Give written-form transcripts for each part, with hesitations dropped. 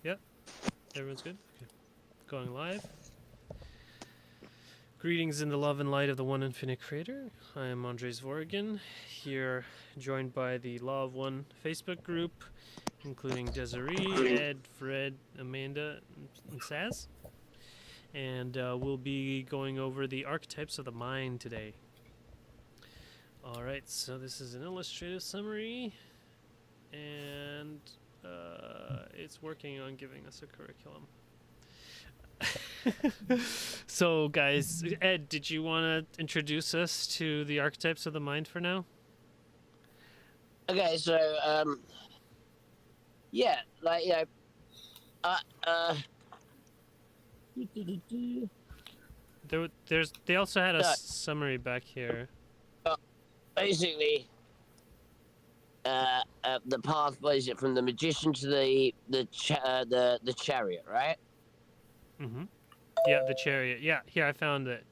Yep. Everyone's good? Okay. Going live. Greetings in the love and light of the one infinite creator. I am Andres Vorgan, here joined by the Law of One Facebook group, including Desiree, Ed, Fred, Amanda, and Saz. And we'll be going over the archetypes of the mind today. Alright, so this is an illustrative summary, and it's working on giving us a curriculum. So, guys, Ed, did you want to introduce us to the archetypes of the mind for now? Okay, so yeah, like They also had a summary back here. basically, the path was it from the magician to the chariot, right? Mm-hmm. Yeah, the chariot. Yeah, here I found it.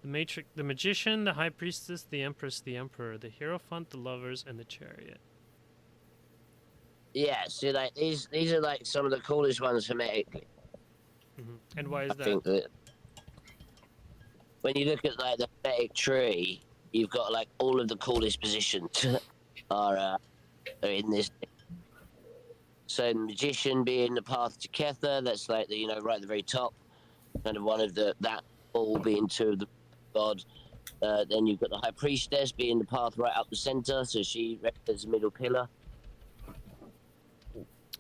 The magician, the high priestess, the empress, the emperor, the hierophant, the lovers, and the chariot. Yeah, so like these are like some of the coolest ones hermetically. Mm-hmm. And why is I that? think that when you look at like the hermetic tree, you've got like all of the coolest positions are in this. So the magician being the path to Kether, that's like the right at the very top, kind of one of that all being two of the god. Then you've got the high priestess being the path right up the center, so she represents the middle pillar.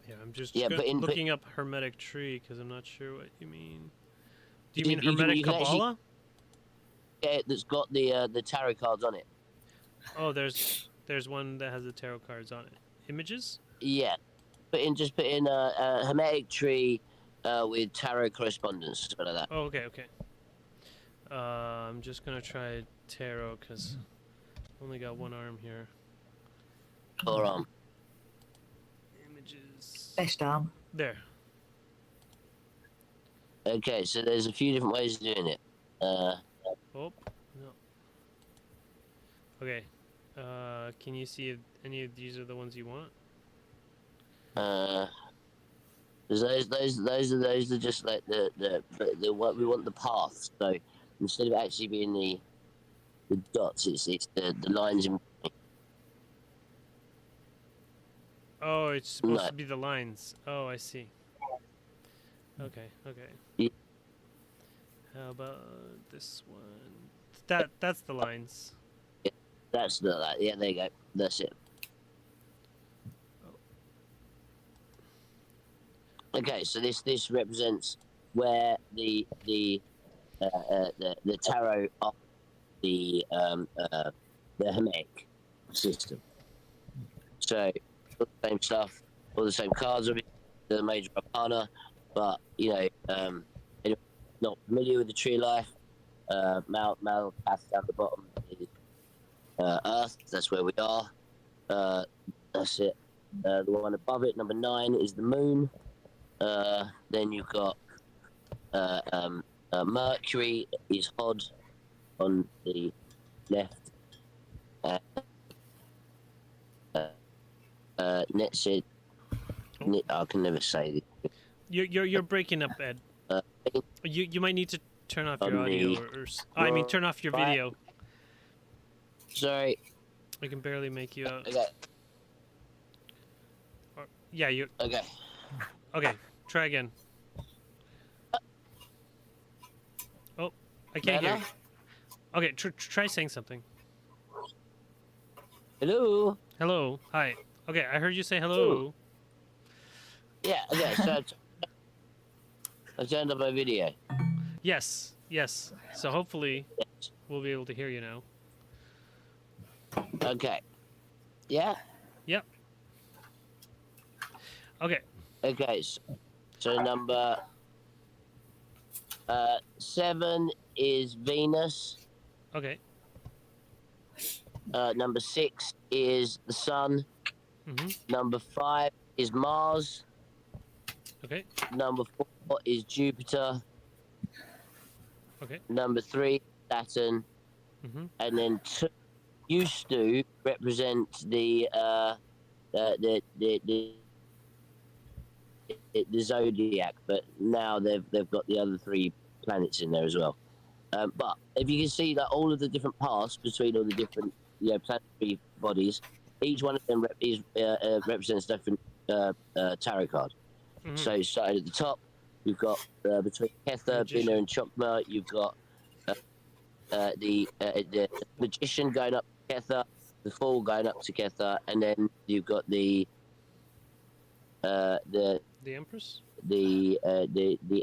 Yeah, I'm just looking up hermetic tree because I'm not sure what you mean. Do you mean hermetic Kabbalah? Yeah, that's got the tarot cards on it. Oh, there's one that has the tarot cards on it. Images? Yeah, put in a hermetic tree with tarot correspondence, something like that. Oh, okay. I'm just gonna try tarot because I only got one arm here. Or arm. Images. Best arm. There. Okay, so there's a few different ways of doing it. Oh no. Okay. Can you see if any of these are the ones you want? Those are just like the what we want the path. So instead of actually being the dots, it's the lines in. Oh, it's supposed to be the lines. Oh, I see. Okay. Yeah. How about this one? That's the lines. Yeah, that's that. Yeah, there you go. That's it. Okay, so this represents where the tarot of the hermetic system. So all the same stuff, all the same cards, the major arcana, but not familiar with the tree life. Mal path down the bottom is Earth. That's where we are. That's it. The one above it, number 9, is the moon. Then you've got Mercury is Hod on the left. Netsid. I can never say this. You're breaking up, Ed. You might need to turn off your audio, I mean turn off your video. Sorry. I can barely make you out. Okay. Yeah, you. Okay. Okay, try again. Oh, I can't hear you. Okay, try saying something. Hello. Hello. Hi. Okay, I heard you say hello. Yeah. Okay. So I turned up my video. Yes. So hopefully we'll be able to hear you now. Okay. Yeah. Yep. Okay. Okay. So number 7 is Venus. Okay. Number 6 is the Sun. Number 5 is Mars. Okay. Number 4 is Jupiter. Okay. Number 3, Saturn. And then 2 used to represent the the zodiac, but now they've got the other 3 planets in there as well. But if you can see that all of the different paths between all the different planetary bodies, each one of them represents a different tarot card. Mhm. So starting at the top, you've got between Kether, Magician. Binner, and Chokmah, you've got the Magician going up to Kether, the Fool going up to Kether, and then you've got the Empress. the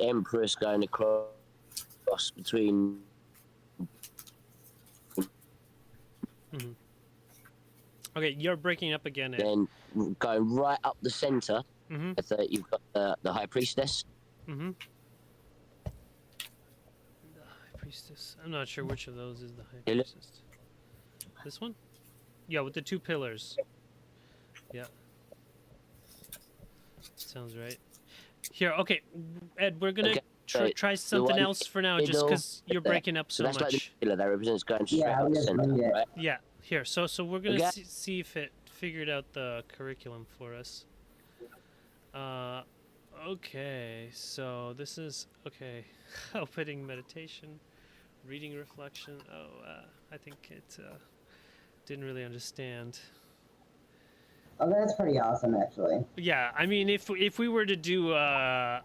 Empress going across between. Mhm. Okay, you're breaking up again. Ed. Then going right up the center, Mhm. you've got the High Priestess. Mhm. The High Priestess. I'm not sure which of those is the High Hello? Priestess. This one? Yeah, with the 2 pillars. Yeah. Sounds right. Here, okay, Ed, we're gonna Okay, try something one else for now, just middle, because you're breaking up So so that's like the much. pillar that represents going straight Yeah, up we the just center, read it. right? Yeah, here. So we're gonna Okay. see if it figured out the curriculum for us. Okay. So this is okay. Opening meditation, reading reflection. Oh, I think it didn't really understand. Oh, that's pretty awesome, actually. Yeah, I mean, if we were to do a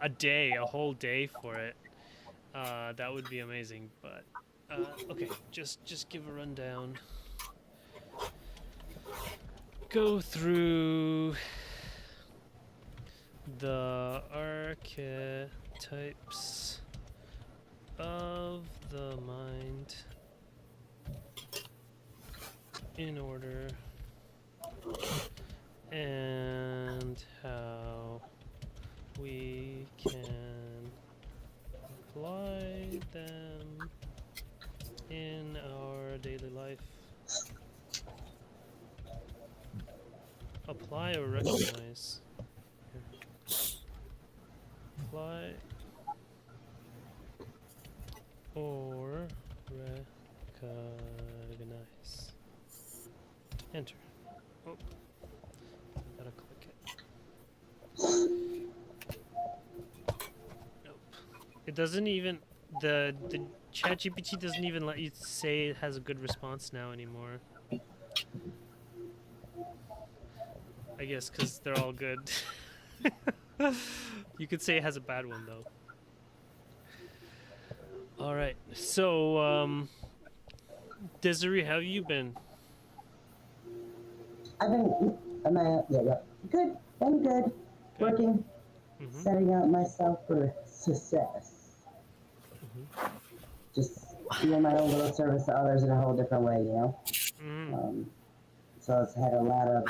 whole day for it, that would be amazing. But okay, just give a rundown. Go through the archetypes of the mind in order, and how we can apply them in our daily life. Apply or recognize? Apply or recognize. Enter. Oh, gotta click it. Nope. It doesn't even the ChatGPT doesn't even let you say it has a good response now anymore. I guess because they're all good. You could say it has a bad one though. All right. So, Desiree, how have you been? Good. I'm good. Working, Mm-hmm. setting out myself for success. Mm-hmm. Just doing my own little service to others in a whole different way, you know. Mm-hmm. So it's had a lot of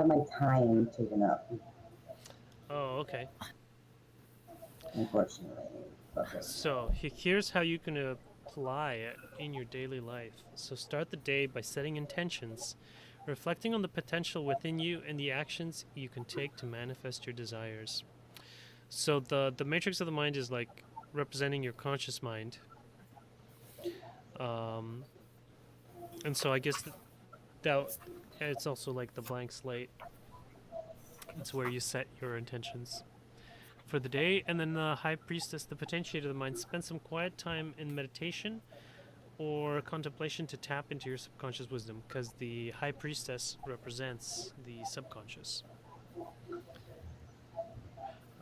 my time taken up, Oh, okay. unfortunately. But, So here's how you can apply it in your daily life. So start the day by setting intentions, reflecting on the potential within you and the actions you can take to manifest your desires. So the matrix of the mind is like representing your conscious mind. And so I guess that it's also like the blank slate. It's where you set your intentions for the day. And then the High Priestess, the potentiator of the mind, spend some quiet time in meditation or contemplation to tap into your subconscious wisdom, because the High Priestess represents the subconscious. All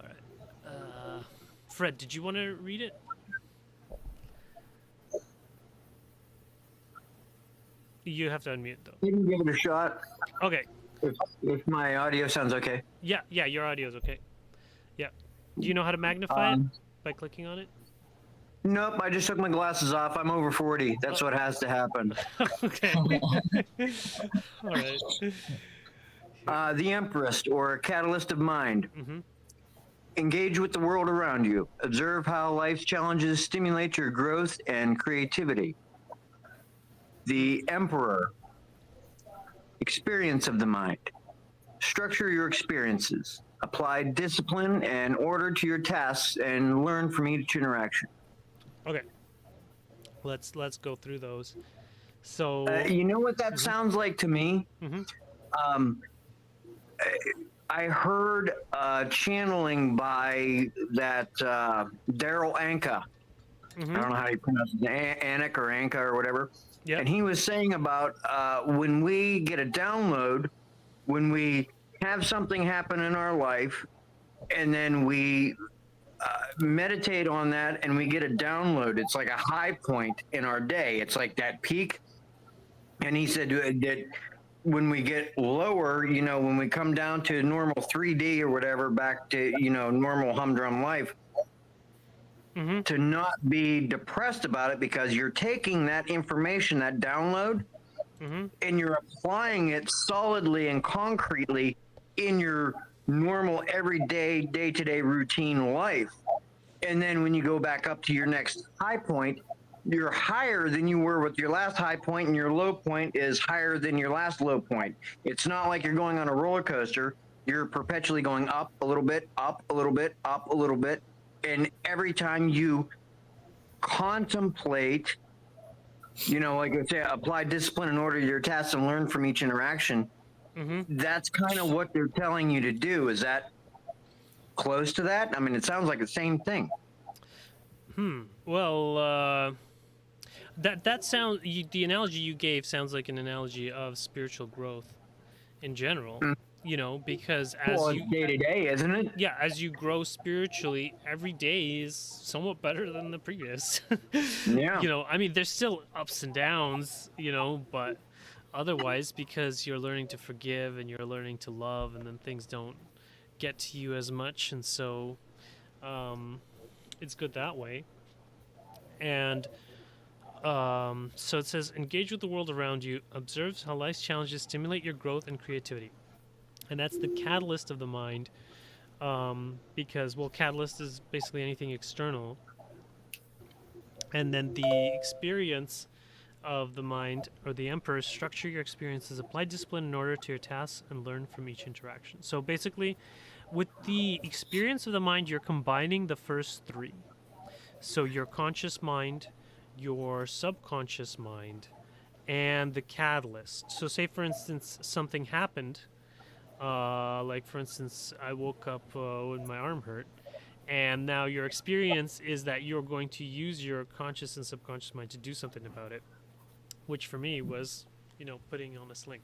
right. Fred, did you want to read it? You have to unmute though. You can give it a shot Okay. if my audio sounds okay. Yeah, your audio's okay. Yeah. Do you know how to magnify it by clicking on it? Nope, I just took my glasses off. I'm over 40. That's what has to happen. Okay. All right. The Empress, or Catalyst of Mind. Mm-hmm. Engage with the world around you. Observe how life's challenges stimulate your growth and creativity. The Emperor, experience of the mind. Structure your experiences. Apply discipline and order to your tasks and learn from each interaction. Okay. Let's go through those. So You know what that sounds like to me? Mhm. I heard channeling by that Daryl Anka. I Mm-hmm. don't know how you pronounce it, Anik or Anka or whatever. Yep. And he was saying about when we get a download, when we have something happen in our life, and then we meditate on that and we get a download, it's like a high point in our day. It's like that peak. And he said that when we get lower, when we come down to normal 3D or whatever, back to, normal humdrum life, Mm-hmm. to not be depressed about it because you're taking that information, that download, Mm-hmm. and you're applying it solidly and concretely in your normal, everyday, day to day routine life. And then when you go back up to your next high point, you're higher than you were with your last high point, and your low point is higher than your last low point. It's not like you're going on a roller coaster. You're perpetually going up a little bit, up a little bit, up a little bit. And every time you contemplate, like I say, apply discipline in order to your tasks and learn from each interaction, Mm-hmm. that's kind of what they're telling you to do. Is that close to that? I mean, it sounds like the same thing. Well, that sound the analogy you gave sounds like an analogy of spiritual growth in general. Because Well, it's day to day, isn't it? yeah, as you grow spiritually, every day is somewhat better than the previous. Yeah. I mean, there's still ups and downs, but otherwise, because you're learning to forgive and you're learning to love, and then things don't get to you as much, and so it's good that way. And so it says, engage with the world around you, observe how life's challenges stimulate your growth and creativity. And that's the catalyst of the mind, because, well, catalyst is basically anything external. And then the experience of the mind, or the emperor, structure your experiences, apply discipline in order to your tasks, and learn from each interaction. So basically, with the experience of the mind, you're combining the first three. So your conscious mind, your subconscious mind, and the catalyst. So say, for instance, something happened. Like, for instance, I woke up when my arm hurt, and now your experience is that you're going to use your conscious and subconscious mind to do something about it, which for me was, putting on a sling.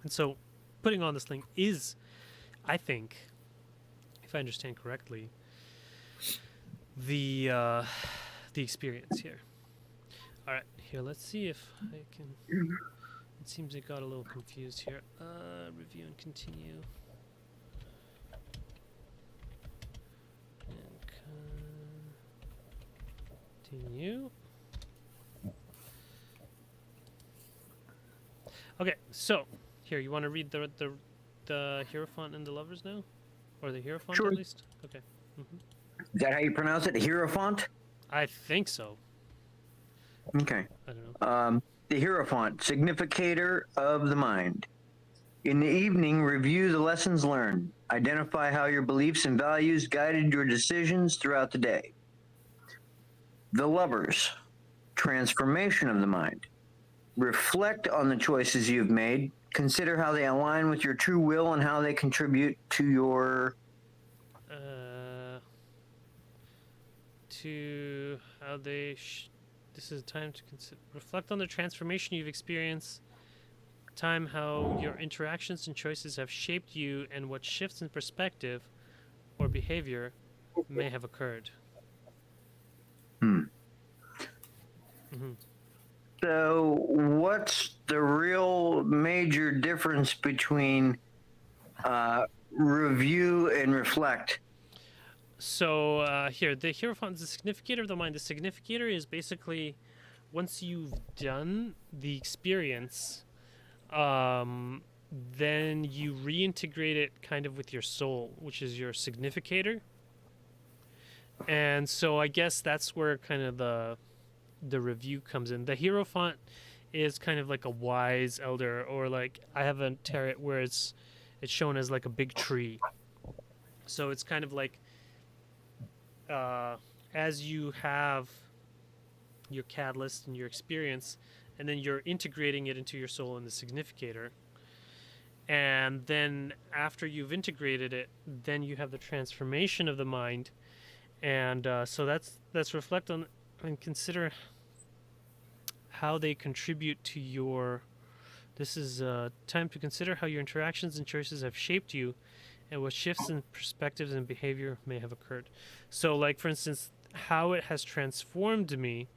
And so putting on the sling is, I think, if I understand correctly, the experience here. All right, here, let's see if I can... It seems it got a little confused here. Review and continue. And continue. Okay, so here, you want to read the Hierophant and the Lovers now, or the Hierophant Sure. at least? Okay. Is that how you pronounce it? Hierophant? I think so. Okay. I don't know. The Hierophant, significator of the mind. In the evening, review the lessons learned. Identify how your beliefs and values guided your decisions throughout the day. The Lovers, transformation of the mind. Reflect on the choices you've made. Consider how they align with your true will and how they contribute to your... To how they... This is a time to reflect on the transformation you've experienced, time how your interactions and choices have shaped you, and what shifts in perspective or behavior may have occurred. So, what's the real major difference between review and reflect? So here, the Hierophant is the significator of the mind. The significator is basically, once you've done the experience, then you reintegrate it kind of with your soul, which is your significator. And so I guess that's where kind of the review comes in. The Hierophant is kind of like a wise elder, or like, I have a tarot where it's shown as like a big tree. So it's kind of like, as you have your catalyst and your experience, and then you're integrating it into your soul in the significator, And then after you've integrated it, then you have the transformation of the mind. And so that's reflect on and consider how they contribute to your. This is time to consider how your interactions and choices have shaped you, and what shifts in perspectives and behavior may have occurred. So, like for instance, how it has transformed me.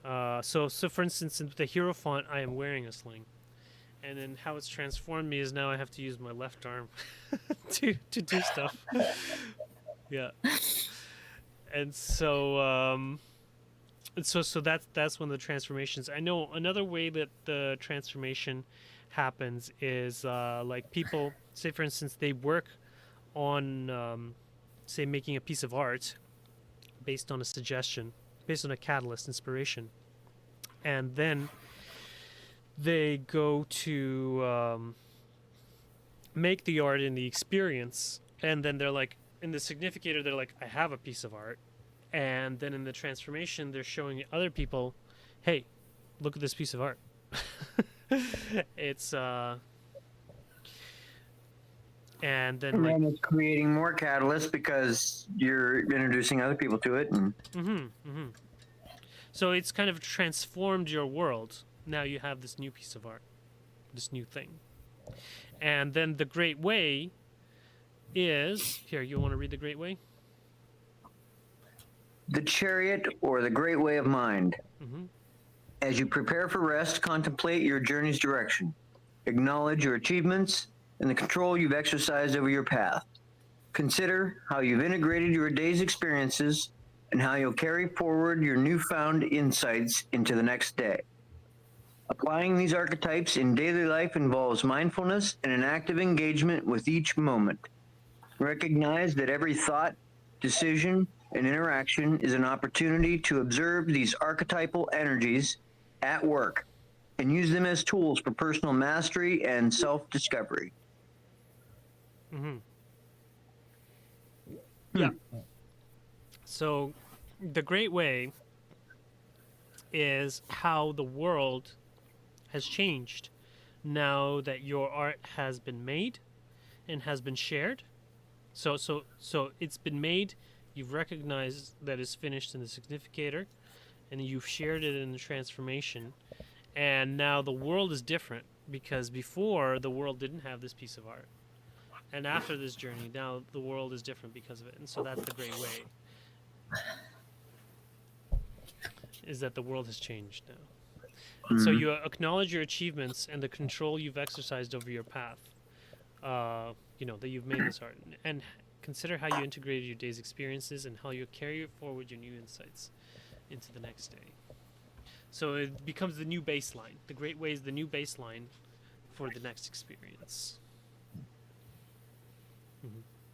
So for instance, in the hero font, I am wearing a sling, and then how it's transformed me is now I have to use my left arm to do stuff. Yeah, and so. So that's one of the transformations. I know another way that the transformation happens is like people say, for instance, they work on say making a piece of art based on a suggestion, based on a catalyst, inspiration, and then they go to make the art in the experience, and then they're like in the significator, they're like, I have a piece of art. And then in the transformation, they're showing other people, hey, look at this piece of art. It's and then And like then it's creating more catalysts because you're introducing other people to it. And so it's kind of transformed your world. Now you have this new piece of art, this new thing. And then the Great Way is here. You want to read the Great Way? the chariot or the great way of mind. Mhm. As you prepare for rest, contemplate your journey's direction. Acknowledge your achievements and the control you've exercised over your path. Consider how you've integrated your day's experiences and how you'll carry forward your newfound insights into the next day. Applying these archetypes in daily life involves mindfulness and an active engagement with each moment. Recognize that every thought, decision, and interaction is an opportunity to observe these archetypal energies at work and use them as tools for personal mastery and self-discovery. Yeah. So the Great Way is how the world has changed now that your art has been made and has been shared. So it's been made, you've recognized that it's finished in the significator, and you've shared it in the transformation. And now the world is different because before the world didn't have this piece of art. And after this journey, now the world is different because of it. And so that's the Great Way. Is that the world has changed now. And so you acknowledge your achievements and the control you've exercised over your path. That you've made this art. And consider how you integrated your day's experiences and how you carry forward your new insights into the next day. So it becomes the new baseline. The Great Way is the new baseline for the next experience.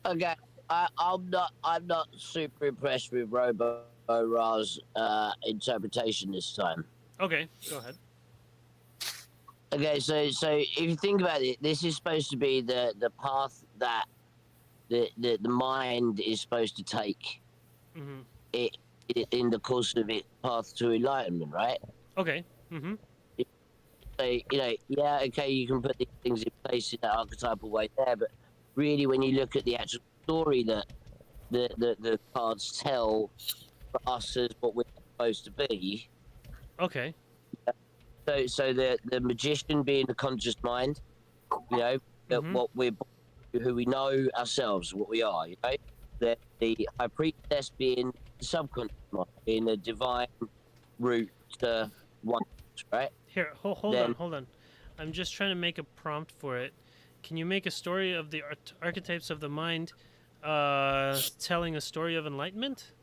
Okay, I'm not super impressed with Robo Ra's interpretation this time. Okay, go ahead. Okay, so if you think about it, this is supposed to be the path that the mind is supposed to take it in the course of its path to enlightenment, right? Okay. So okay, you can put these things in place in that archetypal way there, but really, when you look at the actual story that the cards tell for us as what we're supposed to be. Okay. So the magician being the conscious mind, what we're, who we know ourselves, what we are, the high priestess being the subconscious mind, being the divine route to oneness, right? Here, hold on. I'm just trying to make a prompt for it. Can you make a story of the archetypes of the mind, telling a story of enlightenment?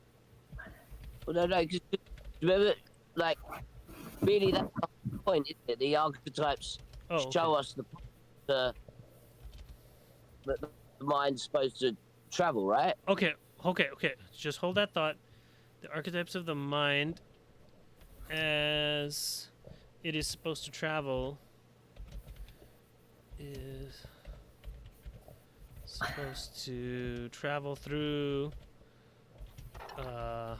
Well, no, because remember, like, really, that's the point, isn't it? The archetypes show us the mind's supposed to travel, right? Okay. Just hold that thought. The archetypes of the mind, as it is supposed to travel, is supposed to travel through The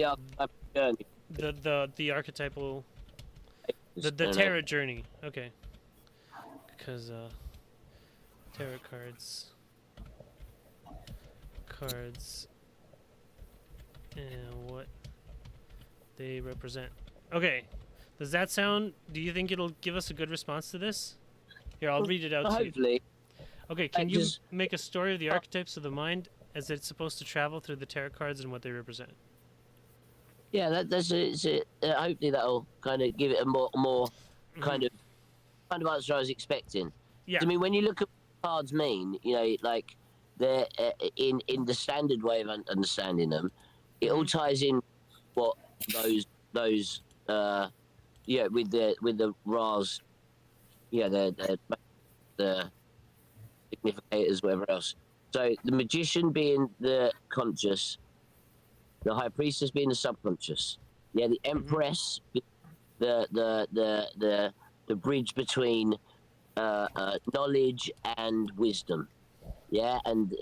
archetypal journey. the archetypal the tarot journey. Okay. because tarot cards and what they represent. Okay, does that sound? Do you think it'll give us a good response to this? Here, I'll read it out to you. Hopefully. Okay, I can you just- make a story of the archetypes of the mind as it's supposed to travel through the tarot cards and what they represent? Yeah, that's it. Hopefully that'll kind of give it a more kind of answer I was expecting. Yeah. I mean, when you look at what cards mean, you know, like they're in the standard way of understanding them, it all ties in what those yeah, with the Ra's, yeah, the significators, whatever else. So the magician being the conscious, the high priestess being the subconscious, yeah, the empress, the bridge between knowledge and wisdom, yeah, and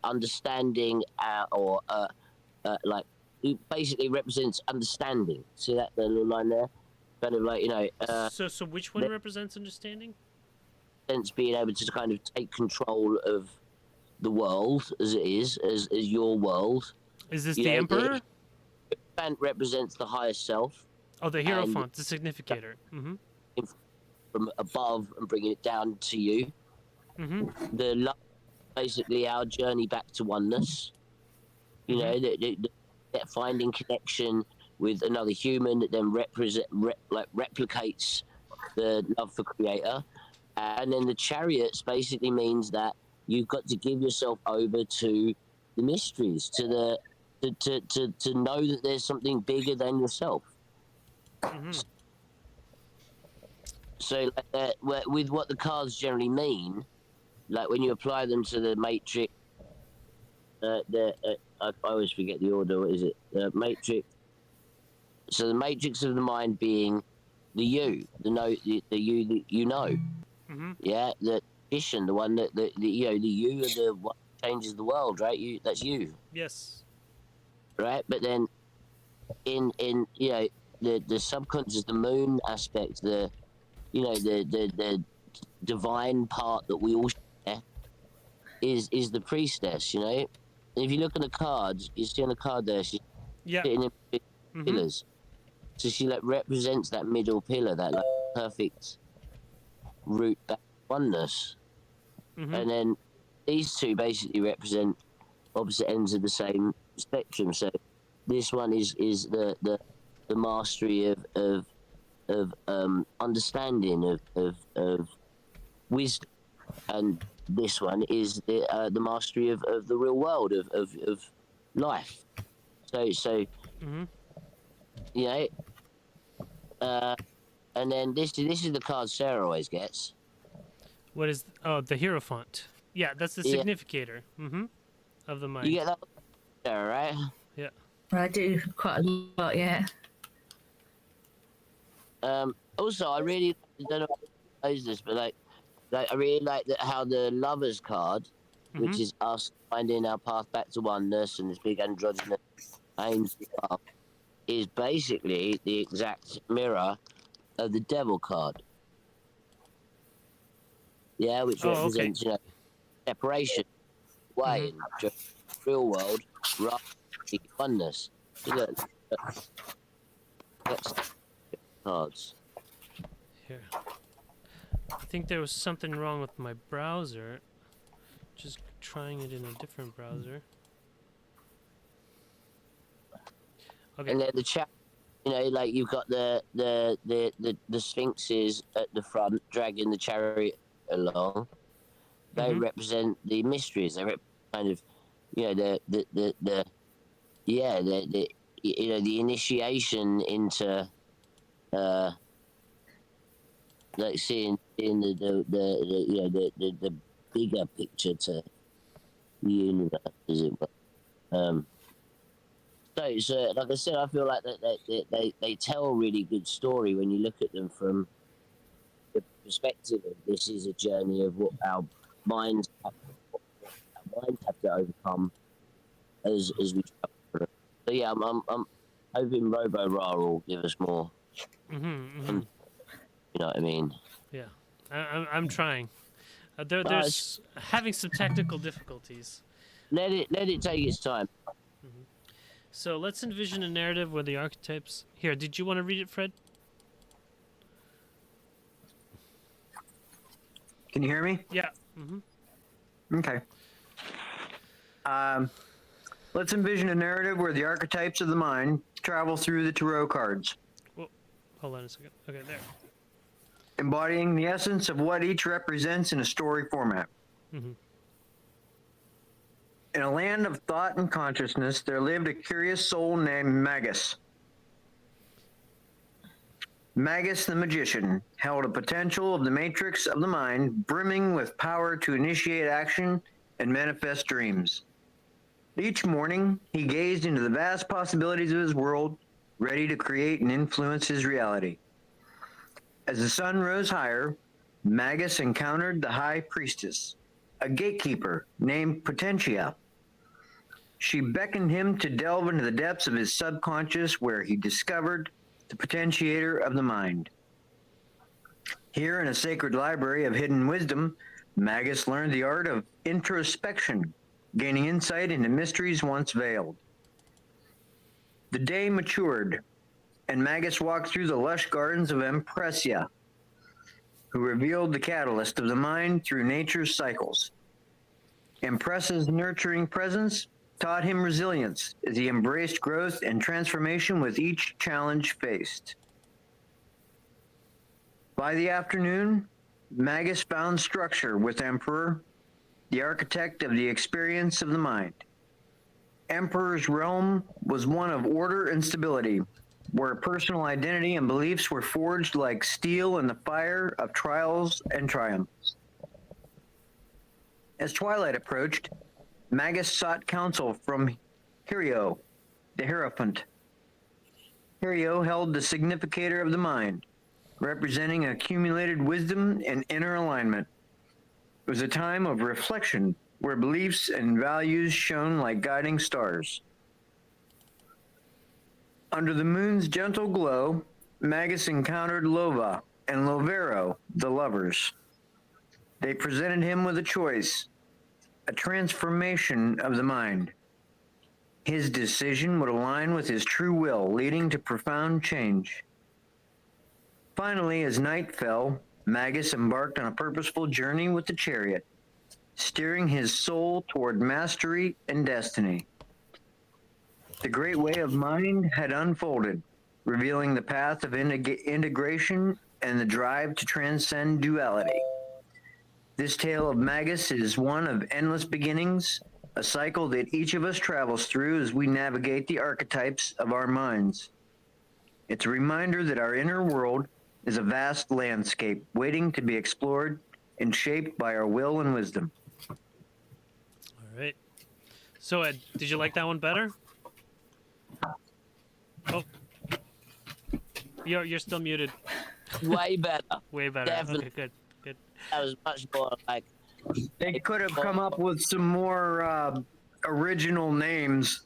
understanding or like it basically represents understanding. See that the little line there, kind of like, you know, So which one represents understanding? sense being able to kind of take control of the world as it is, as your world. Is this You the know, emperor? The band represents the higher self Oh, the Hierophant, the significator. from above and bringing it down to you. The love, basically our journey back to oneness. You know, that finding connection with another human that then replicates the love for Creator. And then the chariots basically means that you've got to give yourself over to the mysteries, to the to know that there's something bigger than yourself. So with what the cards generally mean, like when you apply them to the matrix, I always forget the order. What is it? The matrix. So the matrix of the mind being the you, the you that you know. Yeah, the vision, the one that the you know, the you are the one that changes the world, right? That's you. Yes. Right, but then in you know the subconscious, the moon aspect, the you know the divine part that we all share is the priestess. You know, and if you look at the cards, you see on the card there, she's sitting in big pillars. So she like represents that middle pillar, that like perfect root back to oneness. And then these two basically represent opposite ends of the same spectrum. So this one is the mastery of understanding of wisdom, and this one is the mastery of the real world of life. So you know, and then this is the card Sarah always gets. What is? Oh, the Hierophant. Yeah, that's the Yeah. significator. Of the mind. You get that, Sarah, right? Yeah. I do quite a lot, yeah. Also, I really don't know who knows this, but like I really like that how the Lovers card, which is us finding our path back to oneness and this big androgynous angel path, is basically the exact mirror of the Devil card. Yeah, which represents you know, separation, way in the real world, rather than oneness. So look, that's cards. Here. I think there was something wrong with my browser. Just trying it in a different browser. Okay. And then the chat, you know, like you've got the sphinxes at the front dragging the chariot along. They represent the mysteries. They represent kind of, you know, the you know, the initiation into like seeing the you know the bigger picture to the universe, as it were. So like I said, I feel like that they tell a really good story when you look at them from the perspective of this is a journey of what our minds have to overcome as we travel. So yeah, I'm hoping Robo Ra will give us more. You know what I mean? Yeah. I'm trying. There's having some technical difficulties. Let it take its time. So let's envision a narrative where the archetypes. Here, did you want to read it, Fred? Can you hear me? Yeah. Okay. Let's envision a narrative where the archetypes of the mind travel through the tarot cards, Well, hold on a second. Okay, there. embodying the essence of what each represents in a story format. Mhm. In a land of thought and consciousness, there lived a curious soul named Magus. Magus the magician held a potential of the matrix of the mind, brimming with power to initiate action and manifest dreams. Each morning, he gazed into the vast possibilities of his world, ready to create and influence his reality. As the sun rose higher, Magus encountered the high priestess, a gatekeeper named Potentia. She beckoned him to delve into the depths of his subconscious, where he discovered the potentiator of the mind. Here in a sacred library of hidden wisdom, Magus learned the art of introspection, gaining insight into mysteries once veiled. The day matured, and Magus walked through the lush gardens of Empresia, who revealed the catalyst of the mind through nature's cycles. Empressa's nurturing presence taught him resilience as he embraced growth and transformation with each challenge faced. By the afternoon, Magus found structure with Emperor, the architect of the experience of the mind. Emperor's realm was one of order and stability, where personal identity and beliefs were forged like steel in the fire of trials and triumphs. As twilight approached, Magus sought counsel from Hirio, the Hierophant. Hirio held the significator of the mind, representing accumulated wisdom and inner alignment. It was a time of reflection where beliefs and values shone like guiding stars. Under the moon's gentle glow, Magus encountered Lova and Lovero, the lovers. They presented him with a choice, a transformation of the mind. His decision would align with his true will, leading to profound change. Finally, as night fell, Magus embarked on a purposeful journey with the chariot, steering his soul toward mastery and destiny. The great way of mind had unfolded, revealing the path of integration and the drive to transcend duality. This tale of Magus is one of endless beginnings, a cycle that each of us travels through as we navigate the archetypes of our minds. It's a reminder that our inner world is a vast landscape waiting to be explored and shaped by our will and wisdom. All right. So, Ed, did you like that one better? Oh, you're still muted. Way better. Way better. Definitely. Okay, good, good. That was much more like. They could have come up with some more original names.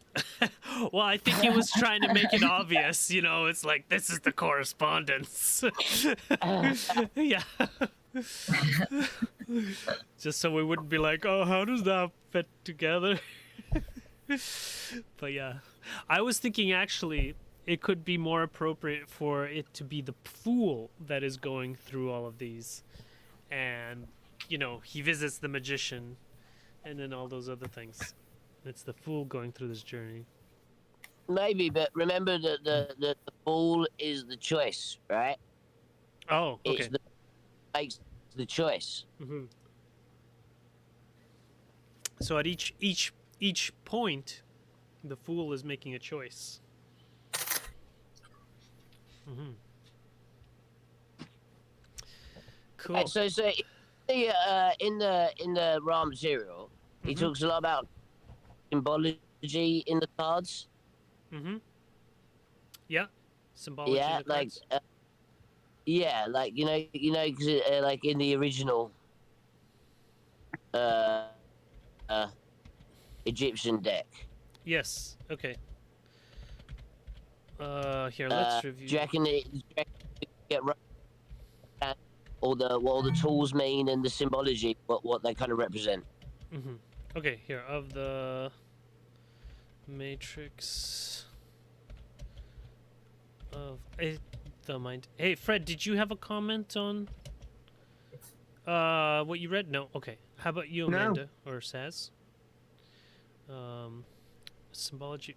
Well, I think he was trying to make it obvious. You know, it's like this is the correspondence. Yeah. Just so we wouldn't be like, oh, how does that fit together? But yeah, I was thinking actually it could be more appropriate for it to be the fool that is going through all of these, and you know, he visits the magician, and then all those other things. It's the fool going through this journey. Maybe, but remember that the fool is the choice, right? Oh, okay. It's the makes the choice. Mm-hmm. So at each point, the fool is making a choice. Mm-hmm. Cool. Right, so in the raw material, he talks a lot about symbology in the cards. Mm-hmm. Yeah. Symbology. Yeah, in the like cards. yeah, like you know, cause like in the original Egyptian deck. Yes. Okay. Here, let's review. Do you reckon it get right? what all the tools mean and the symbology, what they kind of represent. Mm-hmm. Okay, here of the matrix of the mind. Hey, Fred, did you have a comment on what you read? No. Okay. How about you, No. Amanda or Saz? Symbology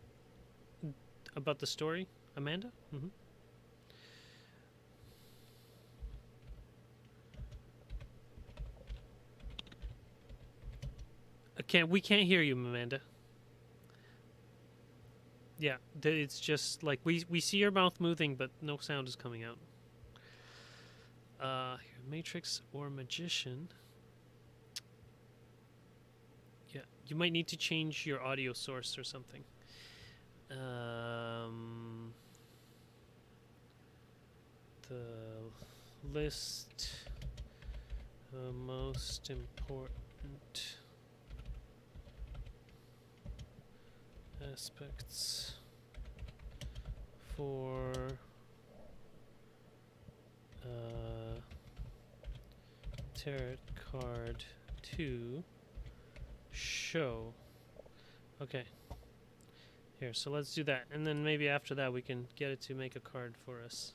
about the story, Amanda. Mm-hmm. We can't hear you, Amanda. Yeah, it's just like we see your mouth moving, but no sound is coming out. Here, Matrix or Magician. Yeah, you might need to change your audio source or something. The list most important aspects for tarot card to show. Okay. Here, so let's do that. And then maybe after that we can get it to make a card for us.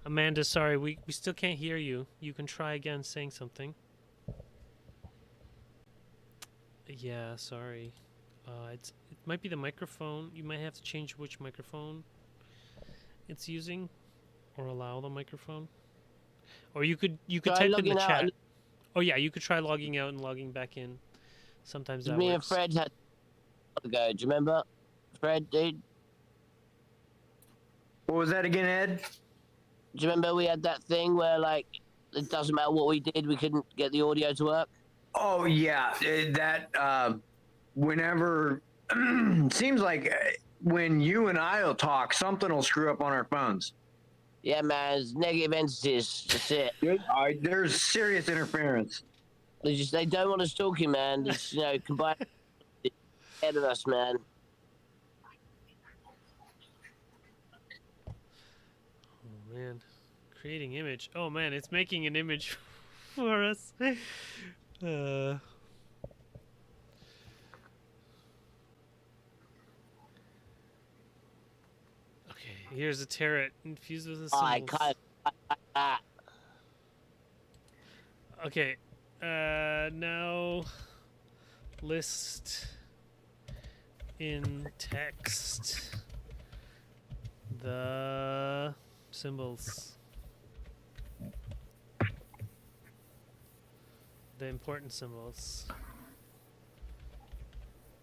Amanda, sorry, we still can't hear you. You can try again saying something. Yeah, sorry. It might be the microphone. You might have to change which microphone it's using, or allow the microphone. Or you could type in the chat. Oh yeah, you could try logging out and logging back in. Sometimes that Me works. and Fred had to go. Do you remember, Fred, dude? What was that again, Ed? Do you remember we had that thing where like it doesn't matter what we did, we couldn't get the audio to work? Oh yeah, that whenever seems like when you and I'll talk, something will screw up on our phones. Yeah, man, it's negative entities. That's it. There's serious interference. They don't want us talking, man. It's, combine ahead of us, man. Oh man, creating image. Oh man, it's making an image for us. Okay, here's a tarot infused with a symbols. Okay, now list in text the symbols. The important symbols.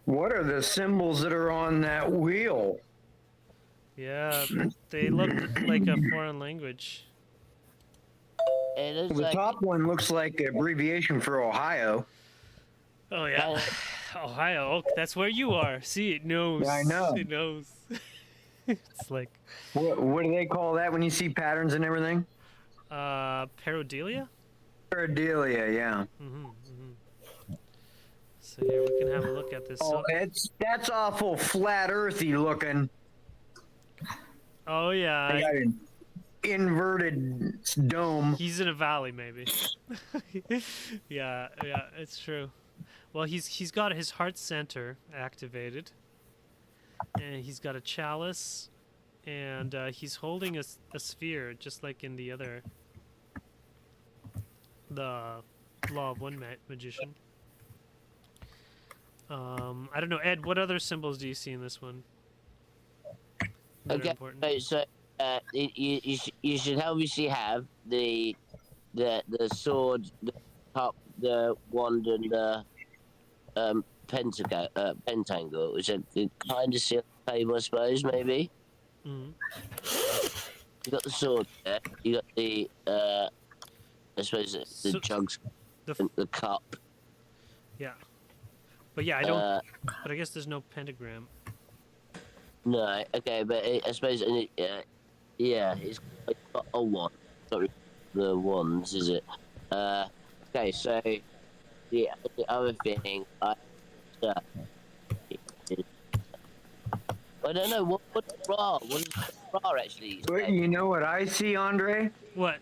What are the symbols that are on that wheel? Yeah, they look like a foreign language. It is The like, top one looks like an abbreviation for Ohio. Oh yeah, Ohio. Oh, that's where you are. See, it knows. Yeah, I know. It knows. It's like What do they call that when you see patterns and everything? pareidolia. Pareidolia, yeah. So here we can have a look at this. Oh, that's awful flat earthy looking. Oh yeah. They got an inverted dome. He's in a valley, maybe. Yeah, it's true. Well, he's got his heart center activated, and he's got a chalice, and he's holding a sphere, just like in the Law of One Magician. I don't know, Ed. What other symbols do you see in this one? That are important? Okay, so you should obviously have the sword, the cup, the wand, and the pentacle, which are kind of seal table, I suppose, maybe. Mm-hmm. You got the sword there. You got the I suppose the jugs, the cup. Yeah, but yeah, I don't. But I guess there's no pentagram. No, okay, but I suppose yeah, it's got a wand. Not really the wands, is it? Okay, so the other thing I don't know what bra. What is the bra actually? But you know what I see, Andre? What?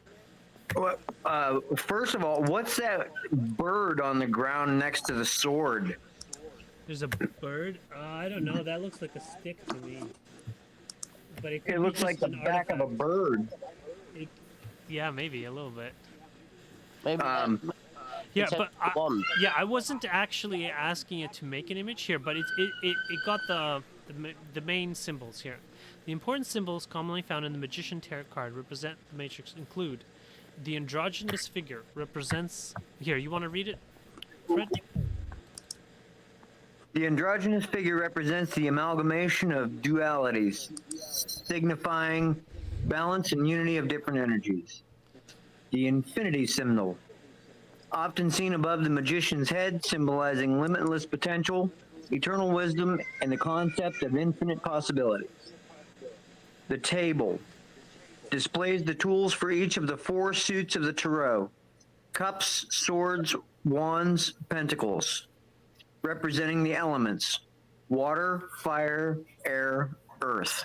Well, first of all, what's that bird on the ground next to the sword? There's a bird. I don't know. That looks like a stick to me. But it could It be looks like just the an back of a artifact. bird. Yeah, maybe a little bit. Maybe Yeah, it's a but wand. I wasn't actually asking it to make an image here, but it got the main symbols here. The important symbols commonly found in the Magician Tarot card represent the matrix include the androgynous figure represents. Here, you want to read it, Fred? The androgynous figure represents the amalgamation of dualities, signifying balance and unity of different energies. The infinity symbol, often seen above the magician's head, symbolizing limitless potential, eternal wisdom, and the concept of infinite possibilities. The table displays the tools for each of the 4 suits of the tarot: cups, swords, wands, pentacles, representing the elements: water, fire, air, earth,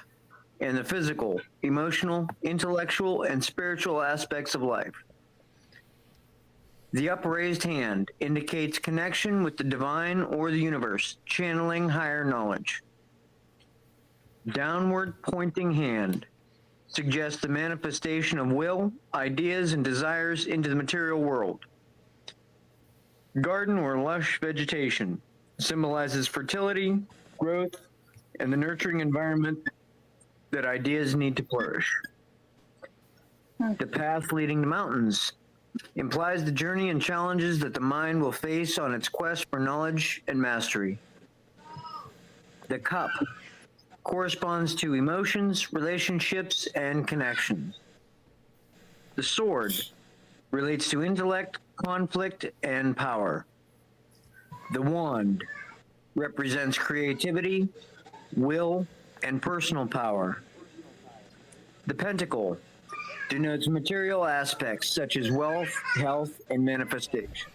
and the physical, emotional, intellectual, and spiritual aspects of life. The upraised hand indicates connection with the divine or the universe, channeling higher knowledge. Downward pointing hand suggests the manifestation of will, ideas, and desires into the material world. Garden or lush vegetation symbolizes fertility, growth, and the nurturing environment that ideas need to flourish. The path leading to mountains implies the journey and challenges that the mind will face on its quest for knowledge and mastery. The cup corresponds to emotions, relationships, and connections. The sword relates to intellect, conflict, and power. The wand represents creativity, will, and personal power. The pentacle denotes material aspects such as wealth, health, and manifestation.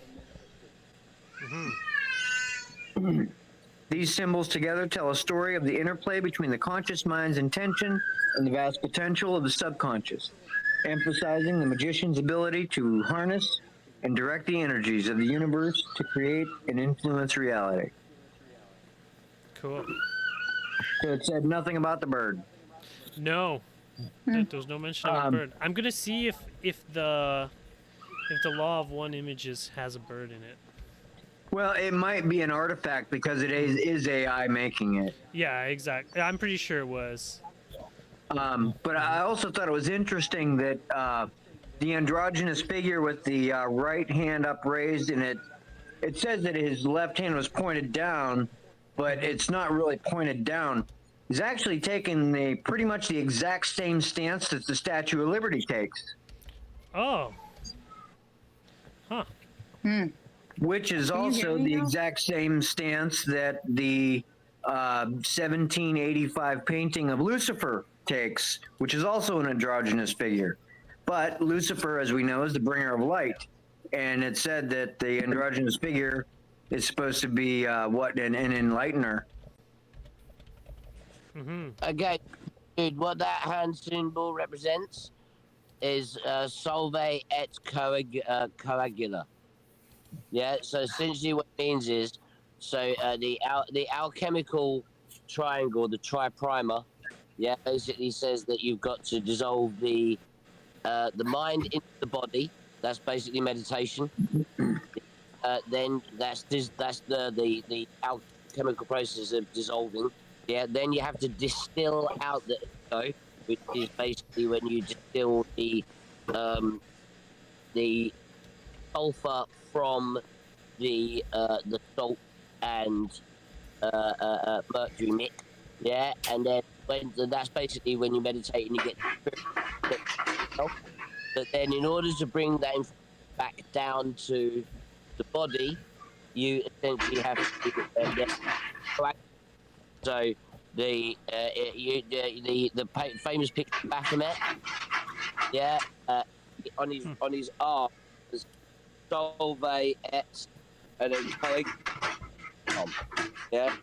These symbols together tell a story of the interplay between the conscious mind's intention and the vast potential of the subconscious, emphasizing the magician's ability to harness and direct the energies of the universe to create and influence reality. Cool. So it said nothing about the bird. No, there was no mention of a bird. I'm gonna see if the law of one images has a bird in it. Well, it might be an artifact because it is AI making it. Yeah, exactly. I'm pretty sure it was. But I also thought it was interesting that the androgynous figure with the right hand upraised, and it says that his left hand was pointed down, but it's not really pointed down. He's actually taken pretty much the exact same stance that the Statue of Liberty takes. Oh. Huh. Which is also the exact same stance that the 1785 painting of Lucifer takes, which is also an androgynous figure. But Lucifer, as we know, is the bringer of light. And it said that the androgynous figure is supposed to be an enlightener. Okay, dude, what that hand symbol represents is solve et coagula. Yeah, so essentially what it means is, the alchemical triangle, the triprimer, yeah, basically says that you've got to dissolve the mind into the body. That's basically meditation. Then that's the alchemical process of dissolving. Yeah, then you have to distill out the ego, which is basically when you distill the sulfur from the salt and mercury mix, yeah, and then that's basically when you meditate and you get but then in order to bring that back down to the body, you essentially have to so the famous picture of Baphomet, yeah, on his arm was solve et and then yeah,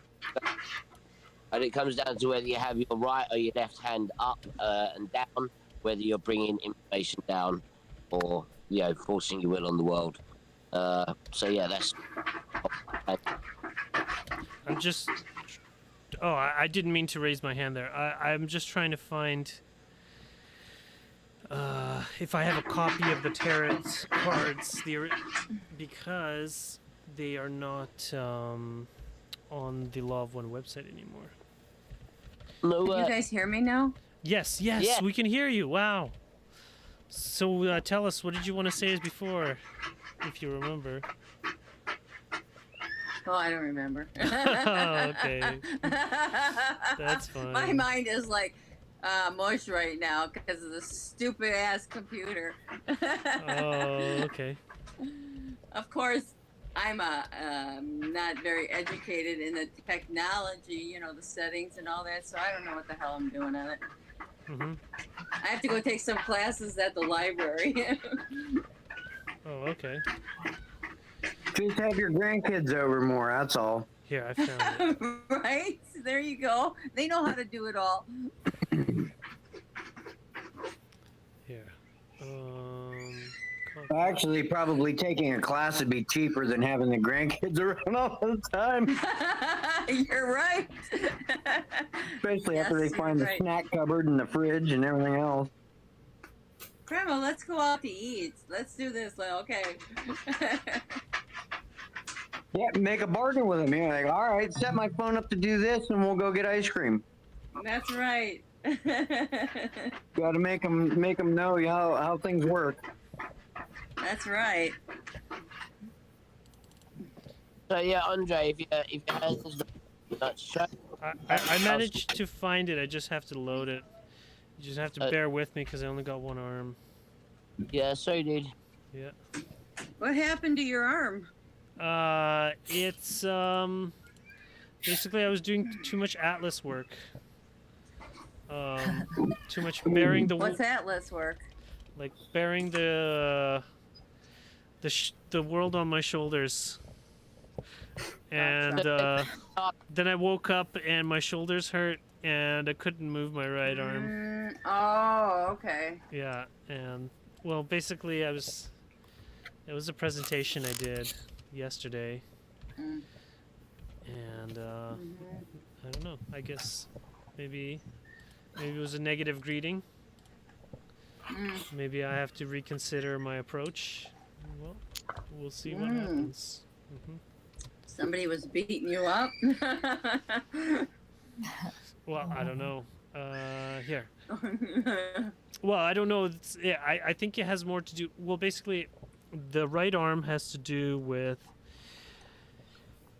and it comes down to whether you have your right or your left hand up and down, whether you're bringing information down or forcing your will on the world. So yeah, that's. I'm just. Oh, I didn't mean to raise my hand there. I'm just trying to find if I have a copy of the tarot cards, because they are not on the Law of One website anymore. No, Can you guys hear me now? Yes, Yeah. we can hear you. Wow. So tell us, what did you want to say as before, if you remember? Oh, I don't remember. Oh, okay. That's fine. My mind is like mush right now because of the stupid ass computer. Oh, okay. Of course, I'm not very educated in the technology, you know, the settings and all that, so I don't know what the hell I'm doing on it. Mm-hmm. I have to go take some classes at the library. Oh, okay. Just have your grandkids over more. That's all. Here, I found it. Right? There you go. They know how to do it all. Here. Actually, probably taking a class would be cheaper than having the grandkids around all the time. You're right. Especially Yes, after they you're find right. the snack cupboard and the fridge and everything else. Grandma, let's go out to eat. Let's do this. Like, okay. Yeah, make a bargain with them. You're like, all right, set my phone up to do this, and we'll go get ice cream. That's right. Got to make them know how things work. That's right. So yeah, Andre, if you I managed to find it. I just have to load it. You just have to bear with me because I only got one arm. yeah, sorry, dude. Yeah. What happened to your arm? It's basically I was doing too much Atlas work. Too much bearing the What's Atlas work? like bearing the world on my shoulders. And then I woke up and my shoulders hurt and I couldn't move my right arm. Oh, okay. Yeah, and well, basically it was a presentation I did yesterday. Mm. And I don't know. I guess maybe it was a negative greeting. Maybe I have to reconsider my approach. Well, we'll see what happens. Somebody was beating you up? Well, I don't know. Here. Well, I don't know. I think it has more to do. Well, basically, the right arm has to do with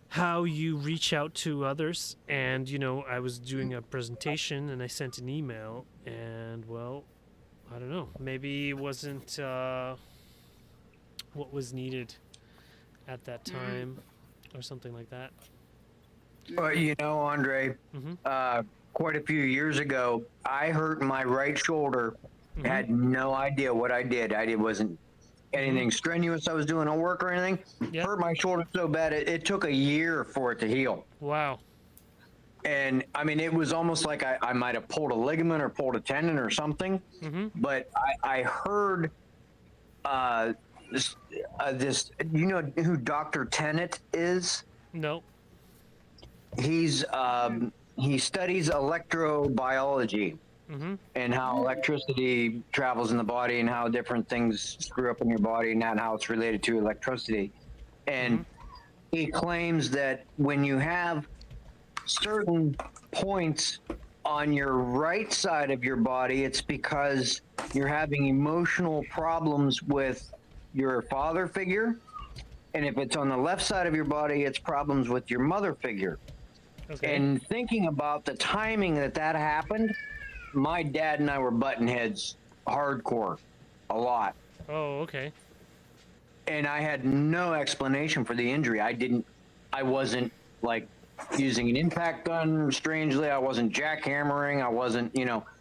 how you reach out to others. And, you know, I was doing a presentation and I sent an email. And, well, I don't know. Maybe it wasn't what was needed at that time or something like that. But you know, Andre, quite a few years ago, I hurt my right shoulder. Had no idea what I did. Wasn't anything strenuous I was doing at work or anything. Yep. Hurt my shoulder so bad it took a year for it to heal. Wow. And I mean, it was almost like I might have pulled a ligament or pulled a tendon or something. But I heard this. You know who Dr. Tennant is? No. He's he studies electrobiology and how electricity travels in the body and how different things screw up in your body and how it's related to electricity. And he claims that when you have certain points on your right side of your body, it's because you're having emotional problems with your father figure. And if it's on the left side of your body, it's problems with your mother figure. Okay. And thinking about the timing that happened, my dad and I were butting heads hardcore a lot. Oh, okay. And I had no explanation for the injury. I wasn't like using an impact gun strangely. I wasn't jackhammering. I wasn't,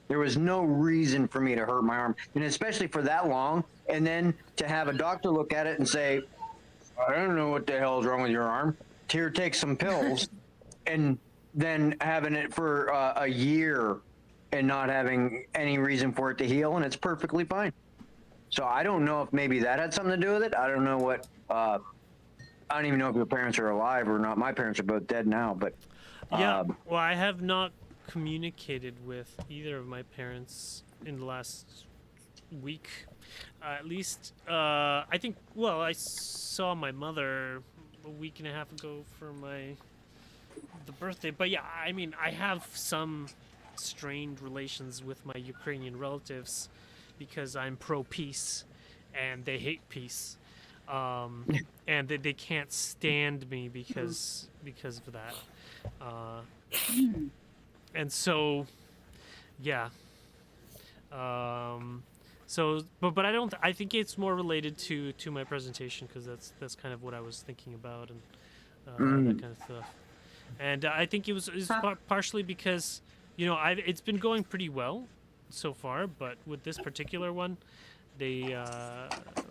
there was no reason for me to hurt my arm. And especially for that long. And then to have a doctor look at it and say, I don't know what the hell is wrong with your arm. Here, take some pills. And then having it for a year and not having any reason for it to heal, and it's perfectly fine. So I don't know if maybe that had something to do with it. I don't know what. I don't even know if your parents are alive or not. My parents are both dead now, but Yeah. Well, I have not communicated with either of my parents in the last week. At least, I think. Well, I saw my mother a week and a half ago for the birthday. But yeah, I mean, I have some strained relations with my Ukrainian relatives because I'm pro peace and they hate peace. And they can't stand me because of that. And so, yeah. So, but I don't. I think it's more related to my presentation because that's kind of what I was thinking about and that kind of stuff. And I think it was partially because it's been going pretty well so far, but with this particular one, they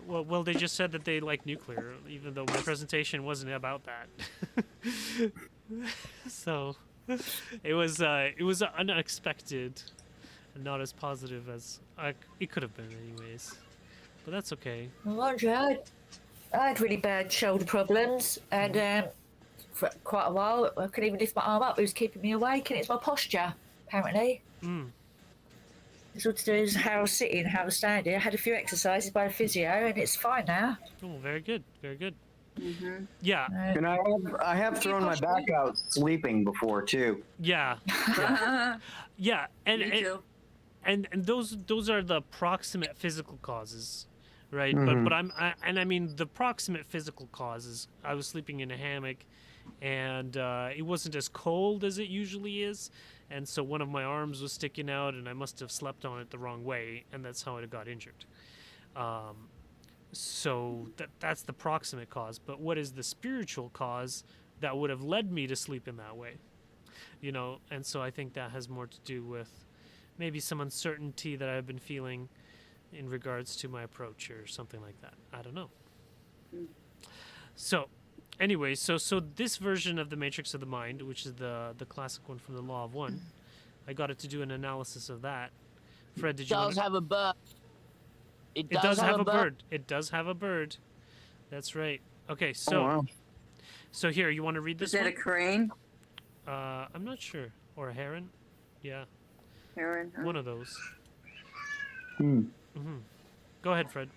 well they just said that they like nuclear, even though my presentation wasn't about that. So it was unexpected and not as positive as it could have been anyways, but that's okay. Well, Andre, I had really bad shoulder problems, and for quite a while I couldn't even lift my arm up. It was keeping me awake, and it's my posture, apparently. It's all to do with how I was sitting, how I was standing. I had a few exercises by the physio, and it's fine now. Oh, very good, very good. Yeah. And I have thrown my back out sleeping before too. Yeah. Yeah, and those are the proximate physical causes, right? But I mean the proximate physical causes. I was sleeping in a hammock, and it wasn't as cold as it usually is, and so one of my arms was sticking out, and I must have slept on it the wrong way, and that's how I got injured. So that's the proximate cause. But what is the spiritual cause that would have led me to sleep in that way? And so I think that has more to do with maybe some uncertainty that I've been feeling in regards to my approach or something like that. I don't know. So anyway, so this version of the Matrix of the Mind, which is the classic one from the Law of One, I got it to do an analysis of that. Fred, did you have a bird. It does have a bird. It does have a bird. That's right. Okay, so so here, you want to read this Is that one? a crane? I'm not sure. Or a heron? Yeah, Heron? Huh? one of those. Go ahead, Fred.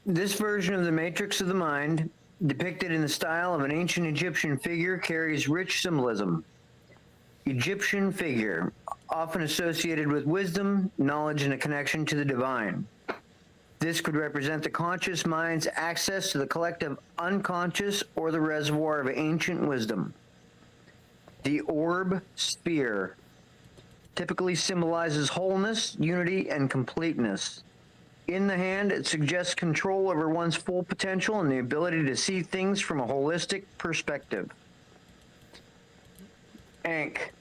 This version of the Matrix of the Mind, depicted in the style of an ancient Egyptian figure, carries rich symbolism. Egyptian figure, often associated with wisdom, knowledge, and a connection to the divine. This could represent the conscious mind's access to the collective unconscious or the reservoir of ancient wisdom. The orb sphere typically symbolizes wholeness, unity, and completeness. In the hand, it suggests control over one's full potential and the ability to see things from a holistic perspective. Ankh,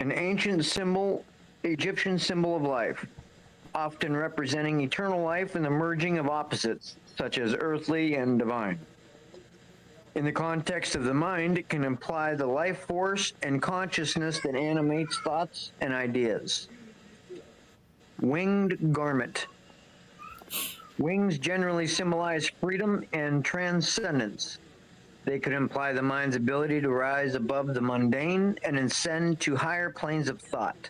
an ancient symbol, Egyptian symbol of life, often representing eternal life and the merging of opposites, such as earthly and divine. In the context of the mind, it can imply the life force and consciousness that animates thoughts and ideas. Winged garment. Wings generally symbolize freedom and transcendence. They could imply the mind's ability to rise above the mundane and ascend to higher planes of thought.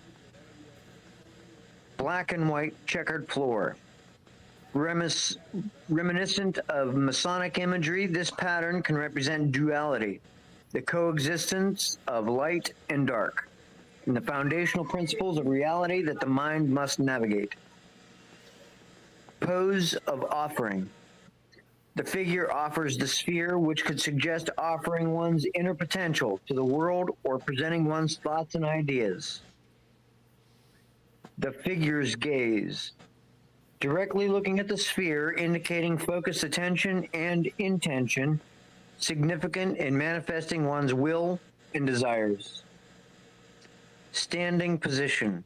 Black and white checkered floor. Reminiscent of Masonic imagery, this pattern can represent duality, the coexistence of light and dark, and the foundational principles of reality that the mind must navigate. Pose of offering. The figure offers the sphere, which could suggest offering one's inner potential to the world or presenting one's thoughts and ideas. The figure's gaze. Directly looking at the sphere, indicating focused attention and intention, significant in manifesting one's will and desires. Standing position.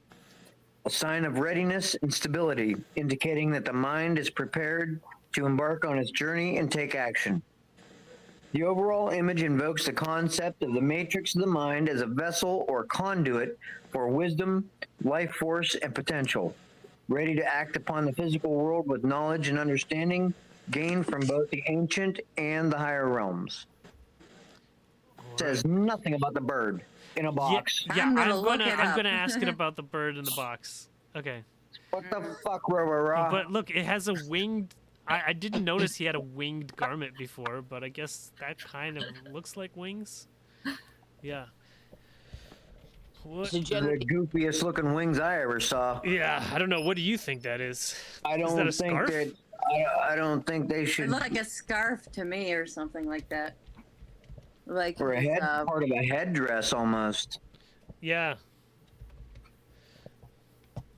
A sign of readiness and stability, indicating that the mind is prepared to embark on its journey and take action. The overall image invokes the concept of the matrix of the mind as a vessel or conduit for wisdom, life force, and potential. ready to act upon the physical world with knowledge and understanding gained from both the ancient and the higher realms. Says nothing about the bird in a box. Yeah, I'm gonna look it I'm up. gonna ask it about the bird in the box. Okay. What the fuck, rah? But look, it has a winged. I didn't notice he had a winged garment before, but I guess that kind of looks like wings. Yeah. What? So The generally, goofiest looking wings I ever saw. Yeah, I don't know. What do you think that is? I Is don't that a think scarf? that. I don't think they It should. looked like a scarf to me or something like that. Like Or a his, head part of a headdress almost. Yeah.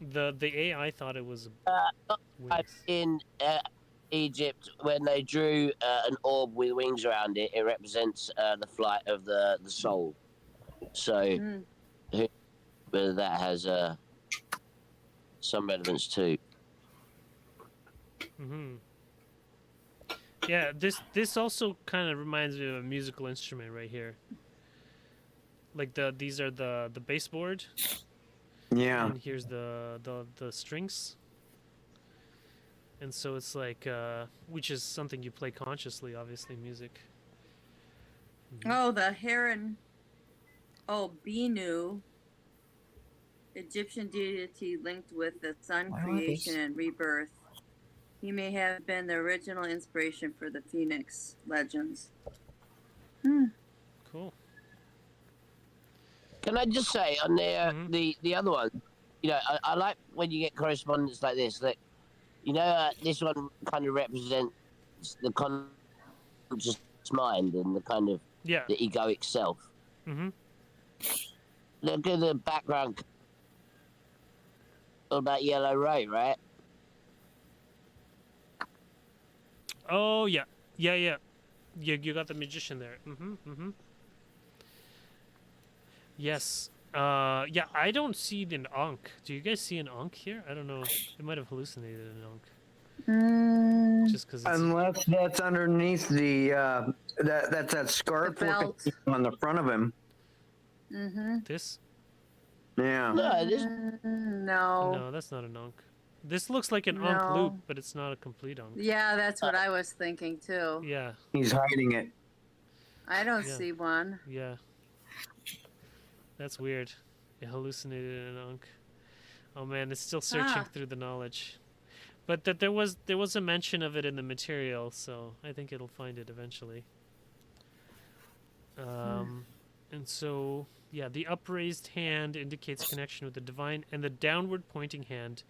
The AI thought it was wings. in Egypt, when they drew an orb with wings around it, it represents the flight of the soul. So, whether that has some relevance too. Yeah, this also kind of reminds me of a musical instrument right here. Like these are the baseboard, Yeah. and here's the strings. And so it's like, which is something you play consciously, obviously, music. Oh, the heron. Oh, Binu. Egyptian deity linked with the sun creation and rebirth. He may have been the original inspiration for the Phoenix legends. Cool. Can I just say on the other one, you know, I like when you get correspondence like this. That you know, this one kind of represents the conscious mind and the kind of Yeah. the egoic self. Look at the background. All about Yellow Ray, right? Oh yeah, yeah. You got the magician there. Yes. Yeah, I don't see an Ankh. Do you guys see an Ankh here? I don't know. It might have hallucinated an Ankh. Just because it's... Unless that's underneath the that's that scarf The belt. on the front of him. This? Yeah. No, this No. No, that's not an Ankh. This looks like an Ankh No. loop, but it's not a complete Ankh. Yeah, that's what I was thinking too. Yeah, He's hiding it. I don't Yeah. see one. yeah. That's weird. It hallucinated an Ankh. Oh man, it's still searching through the knowledge. But that there was a mention of it in the material, so I think it'll find it eventually. And so, yeah, the upraised hand indicates connection with the divine, and the downward pointing hand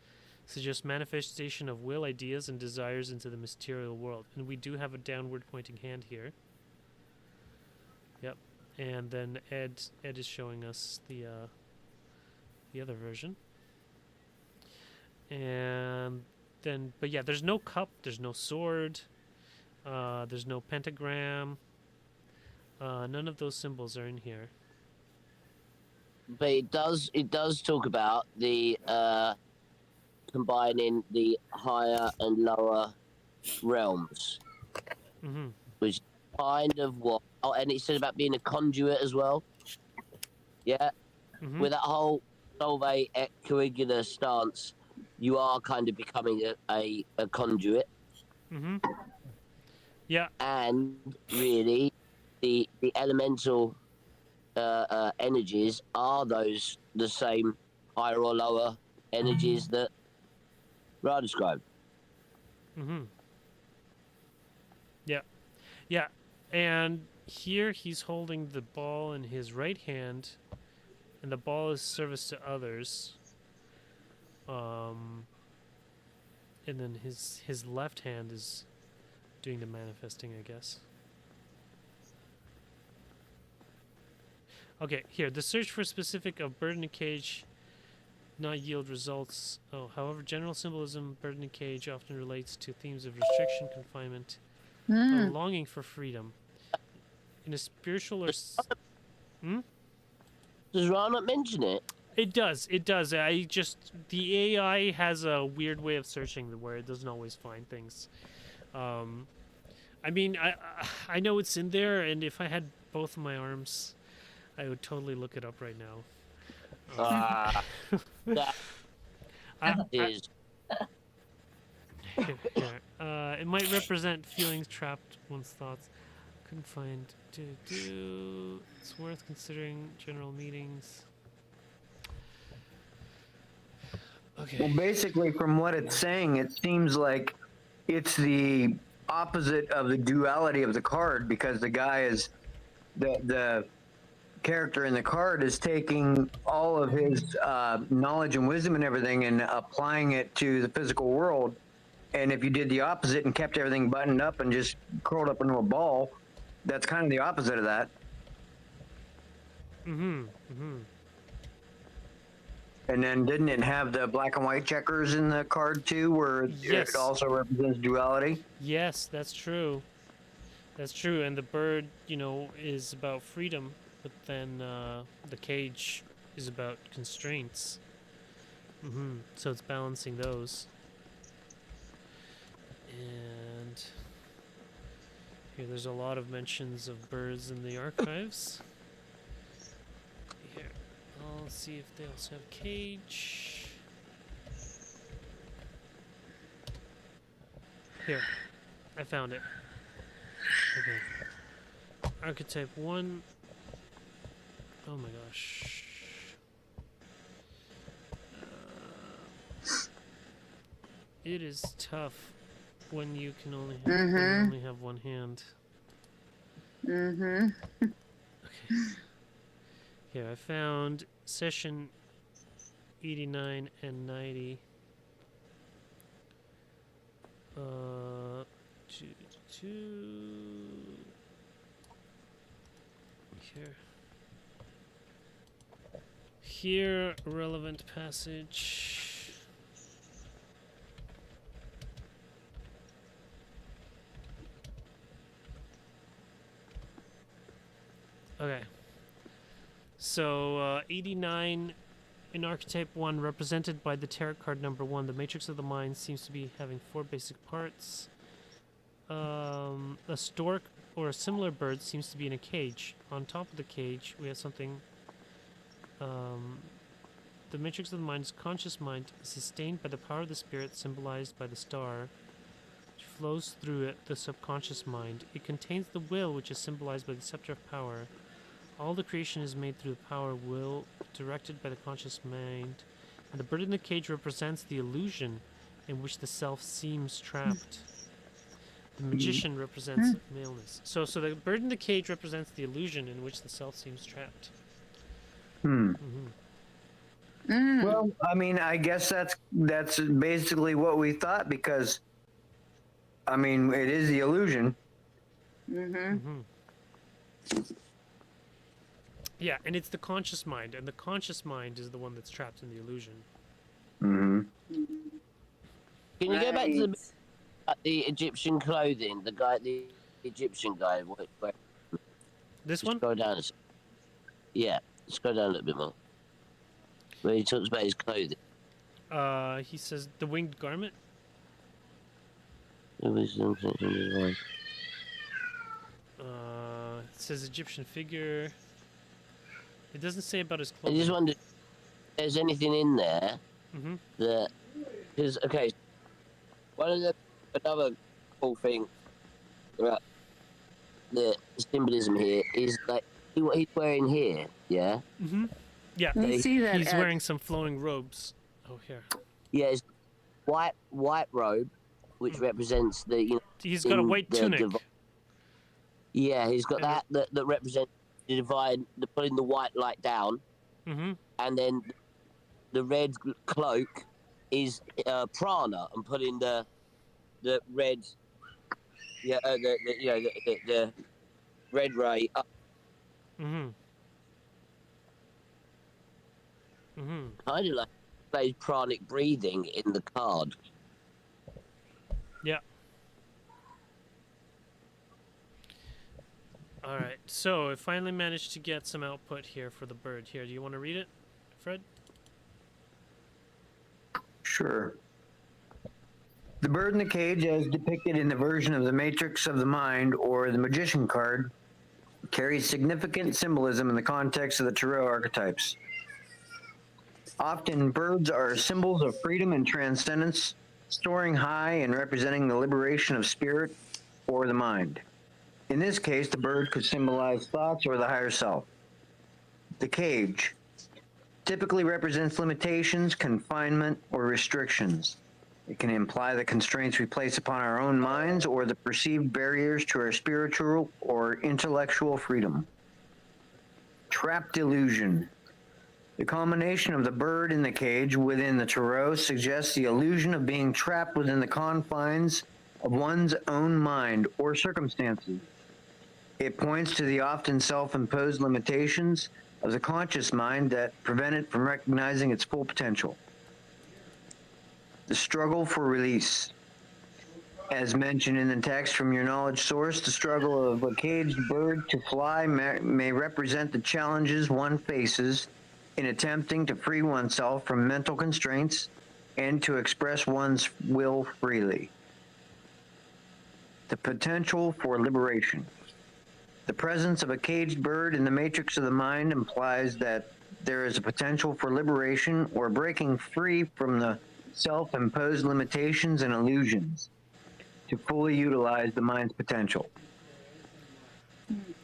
suggests manifestation of will, ideas, and desires into the material world. And we do have a downward pointing hand here. Yep. And then Ed is showing us the other version. And then, but yeah, there's no cup, there's no sword, there's no pentagram. None of those symbols are in here. but it does talk about the combining the higher and lower realms, which kind of what. Oh, and it said about being a conduit as well. Yeah, with that whole solve et coagula stance, you are kind of becoming a conduit. Yeah. And really, the elemental energies are those the same higher or lower energies that Ra described. Yeah. Yeah. And here he's holding the ball in his right hand, and the ball is service to others. And then his left hand is doing the manifesting, I guess. Okay, here. The search for specific of bird in a cage not yield results. Oh, however, general symbolism, bird in a cage often relates to themes of restriction, confinement, or longing for freedom. In a spiritual or... Does Ra not mention it? It does. It does. The AI has a weird way of searching where it doesn't always find things. I mean, I know it's in there, and if I had both of my arms, I would totally look it up right now. That is Here. It might represent feelings trapped, one's thoughts. Couldn't find. It's worth considering general meetings. Okay. Well, basically, from what it's saying, it seems like it's the opposite of the duality of the card, because the guy is the character in the card is taking all of his knowledge and wisdom and everything and applying it to the physical world. And if you did the opposite and kept everything buttoned up and just curled up into a ball, that's kind of the opposite of that. And then didn't it have the black and white checkers in the card too, where Yes. it also represents duality? Yes, that's true. That's true. And the bird, is about freedom, but then the cage is about constraints. So it's balancing those. And here, there's a lot of mentions of birds in the archives. Here, I'll see if they also have cage. Here, I found it. Okay. Archetype 1. Oh my gosh. It is tough when you can only have, when you only have one hand. Okay. Here, I found session 89 and 90. Here, relevant passage. Okay. So, 89 in Archetype 1, represented by the tarot card number 1. The matrix of the mind seems to be having 4 basic parts. A stork or a similar bird seems to be in a cage. On top of the cage, we have something. The matrix of the mind is conscious mind, sustained by the power of the spirit, symbolized by the star, which flows through it, the subconscious mind. It contains the will, which is symbolized by the scepter of power. All the creation is made through the power will, directed by the conscious mind. And the bird in the cage represents the illusion in which the self seems trapped. The magician represents maleness. So the bird in the cage represents the illusion in which the self seems trapped. Well, I mean, I guess that's basically what we thought, because, I mean, it is the illusion. Yeah, and it's the conscious mind, and the conscious mind is the one that's trapped in the illusion. Can you go back to the Egyptian clothing? The Egyptian guy. Where, This just one? go down. Yeah, just go down a little bit more. Where he talks about his clothing. He says the winged garment. It says Egyptian figure. It doesn't say about his I clothing. just wondered if there's anything in there that, because one of another cool thing about the symbolism here is like what he's wearing here. Yeah. Yeah, You see that he's wearing some flowing robes. Oh, here. Yeah, it's white robe, which represents the He's got a white tunic. Yeah, he's got that represents the divine, putting the white light down, and then the red cloak is prana, and putting the red, the red ray up. Kind of like plays pranic breathing in the card. Yeah. All right, so I finally managed to get some output here for the bird. Here, do you want to read it, Fred? Sure. The bird in the cage, as depicted in the version of the Matrix of the Mind or the Magician card, carries significant symbolism in the context of the tarot archetypes. Often, birds are symbols of freedom and transcendence, soaring high and representing the liberation of spirit or the mind. In this case, the bird could symbolize thoughts or the higher self. The cage typically represents limitations, confinement, or restrictions. It can imply the constraints we place upon our own minds or the perceived barriers to our spiritual or intellectual freedom. Trapped illusion. The combination of the bird in the cage within the tarot suggests the illusion of being trapped within the confines of one's own mind or circumstances. It points to the often self-imposed limitations of the conscious mind that prevent it from recognizing its full potential. The struggle for release. As mentioned in the text from your knowledge source, the struggle of a caged bird to fly may represent the challenges one faces in attempting to free oneself from mental constraints and to express one's will freely. The potential for liberation. The presence of a caged bird in the matrix of the mind implies that there is a potential for liberation or breaking free from the self-imposed limitations and illusions to fully utilize the mind's potential.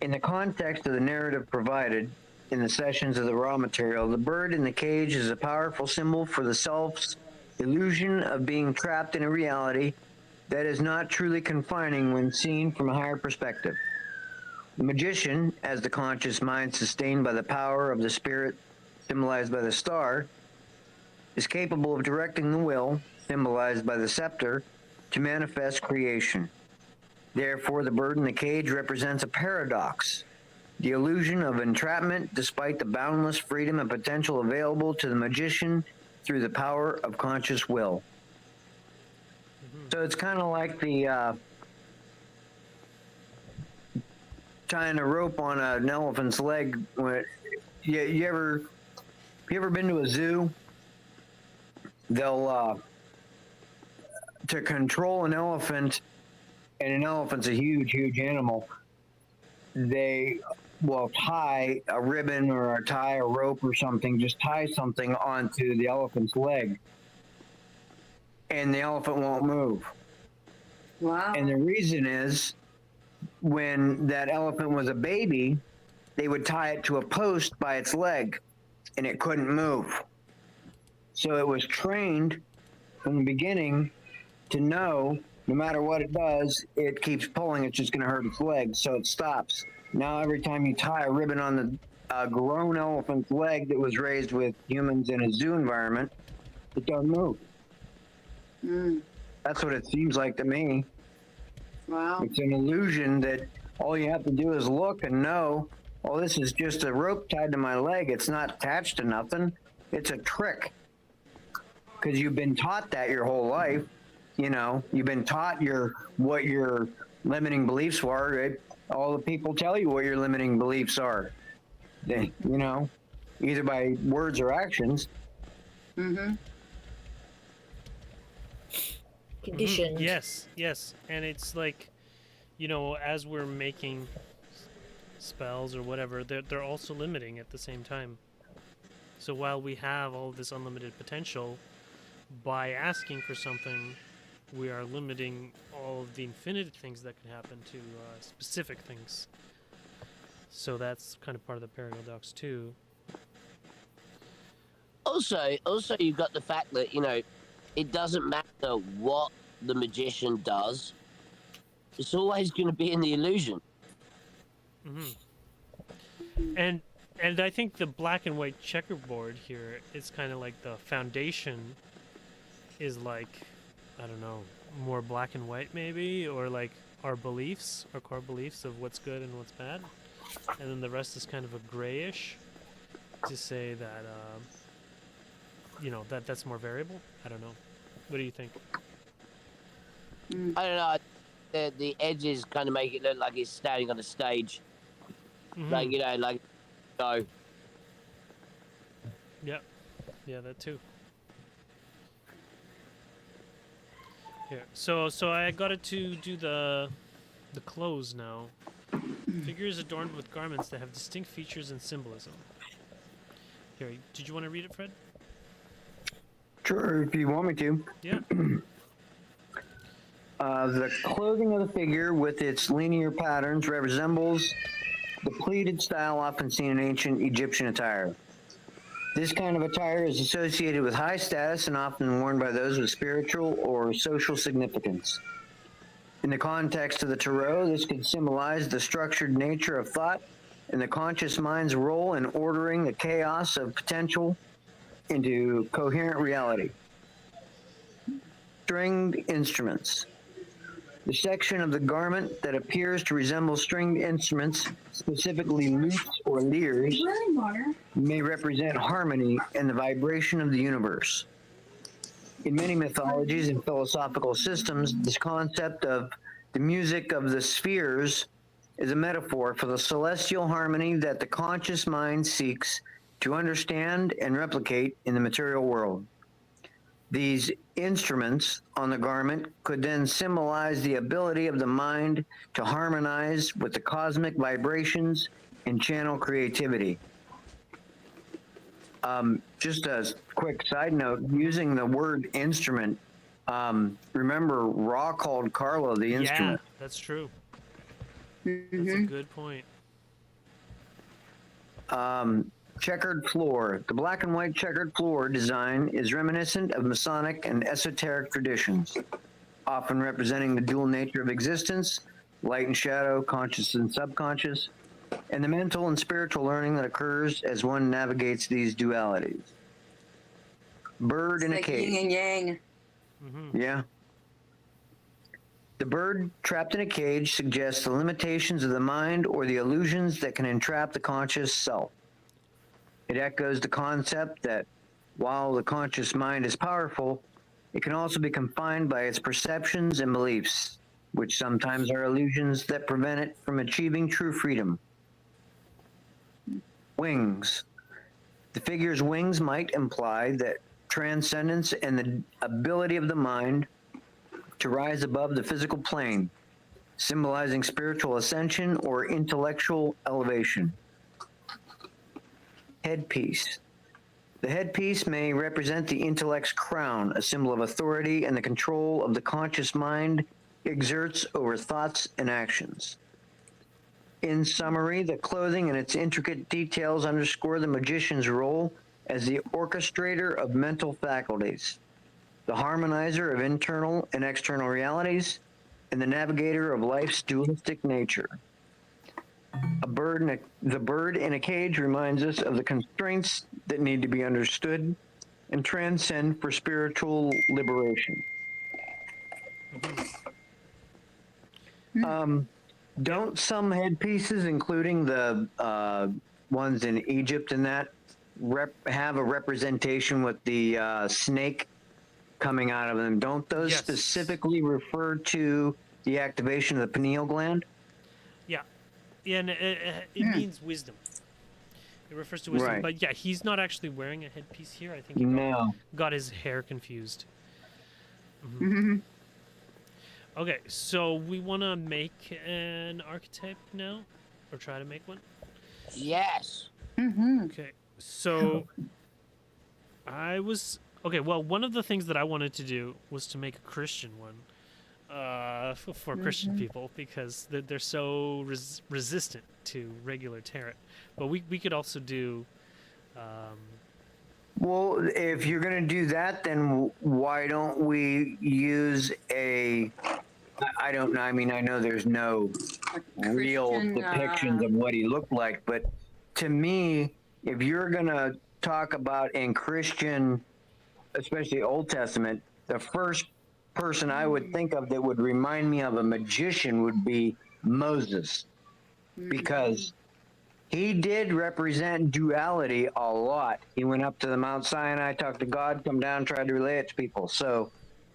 In the context of the narrative provided in the sessions of the raw material, the bird in the cage is a powerful symbol for the self's illusion of being trapped in a reality that is not truly confining when seen from a higher perspective. The magician, as the conscious mind sustained by the power of the spirit symbolized by the star, is capable of directing the will, symbolized by the scepter, to manifest creation. Therefore, the bird in the cage represents a paradox, the illusion of entrapment despite the boundless freedom and potential available to the magician through the power of conscious will. So it's kind of like the tying a rope on an elephant's leg. When you ever been to a zoo? They'll to control an elephant, and an elephant's a huge animal. They will tie a ribbon or tie a rope or something, just tie something onto the elephant's leg, and the elephant won't move. Wow. And the reason is, when that elephant was a baby, they would tie it to a post by its leg, and it couldn't move. So it was trained from the beginning to know no matter what it does, it keeps pulling, it's just going to hurt its leg, so it stops. Now every time you tie a ribbon on the grown elephant's leg that was raised with humans in a zoo environment, it doesn't move. That's what it seems like to me. Wow. It's an illusion that all you have to do is look and know, oh, this is just a rope tied to my leg. It's not attached to nothing. It's a trick. Because you've been taught that your whole life. You know, you've been taught what your limiting beliefs were. Right? All the people tell you what your limiting beliefs are. They, you know, either by words or actions. Mm-hmm. Conditioned. Yes. And it's like, you know, as we're making spells or whatever, they're also limiting at the same time. So while we have all this unlimited potential, by asking for something, we are limiting all of the infinite things that can happen to specific things. So that's kind of part of the paradox too. Also, you've got the fact that, you know, it doesn't matter what the magician does, it's always going to be in the illusion. And I think the black and white checkerboard here is kind of like the foundation is like, I don't know, more black and white maybe, or like our beliefs, our core beliefs of what's good and what's bad. And then the rest is kind of a grayish to say that, you know, that's more variable. I don't know. What do you think? I don't know. The edges kind of make it look like it's standing on a stage. Like, you know, like, so. Yeah, that too. Here, so I got it to do the clothes now. Figures adorned with garments that have distinct features and symbolism. Here, did you want to read it, Fred? Sure, if you want me to. Yeah. The clothing of the figure with its linear patterns resembles the pleated style often seen in ancient Egyptian attire. This kind of attire is associated with high status and often worn by those with spiritual or social significance. In the context of the tarot, this could symbolize the structured nature of thought and the conscious mind's role in ordering the chaos of potential into coherent reality. Stringed instruments. The section of the garment that appears to resemble stringed instruments, specifically lutes or lyres, may represent harmony and the vibration of the universe. In many mythologies and philosophical systems, this concept of the music of the spheres is a metaphor for the celestial harmony that the conscious mind seeks to understand and replicate in the material world. These instruments on the garment could then symbolize the ability of the mind to harmonize with the cosmic vibrations and channel creativity. Just a quick side note, using the word instrument, remember Ra called Carla the instrument. Yeah, that's true. That's a good point. Checkered floor. The black and white checkered floor design is reminiscent of Masonic and esoteric traditions, often representing the dual nature of existence, light and shadow, conscious and subconscious, and the mental and spiritual learning that occurs as one navigates these dualities. Bird in a Like cage. yin and yang. Yeah. The bird trapped in a cage suggests the limitations of the mind or the illusions that can entrap the conscious self. It echoes the concept that while the conscious mind is powerful, it can also be confined by its perceptions and beliefs, which sometimes are illusions that prevent it from achieving true freedom. Wings. The figure's wings might imply that transcendence and the ability of the mind to rise above the physical plane, symbolizing spiritual ascension or intellectual elevation. Headpiece. The headpiece may represent the intellect's crown, a symbol of authority and the control of the conscious mind exerts over thoughts and actions. In summary, the clothing and its intricate details underscore the magician's role as the orchestrator of mental faculties, the harmonizer of internal and external realities, and the navigator of life's dualistic nature. The bird in a cage reminds us of the constraints that need to be understood and transcend for spiritual liberation. Don't some headpieces, including the ones in Egypt and that, have a representation with the snake coming out of them? Don't those specifically refer to the activation of the pineal gland? Yeah, and it means wisdom. It refers to wisdom. Right. But yeah, he's not actually wearing a headpiece here. I think he got his hair confused. Okay, so we want to make an archetype now? Or try to make one? Yes. Okay, so okay, well, one of the things that I wanted to do was to make a Christian one. For Christian people, because they're so resistant to regular tarot. But we could also do... Well, if you're going to do that, then why don't we use I don't know, I mean, I know there's no real depictions of what he looked like, but to me, if you're going to talk about in Christian, especially Old Testament, the first person I would think of that would remind me of a magician would be Moses, because he did represent duality a lot. He went up to the Mount Sinai, talked to God, come down, tried to relay it to people. So,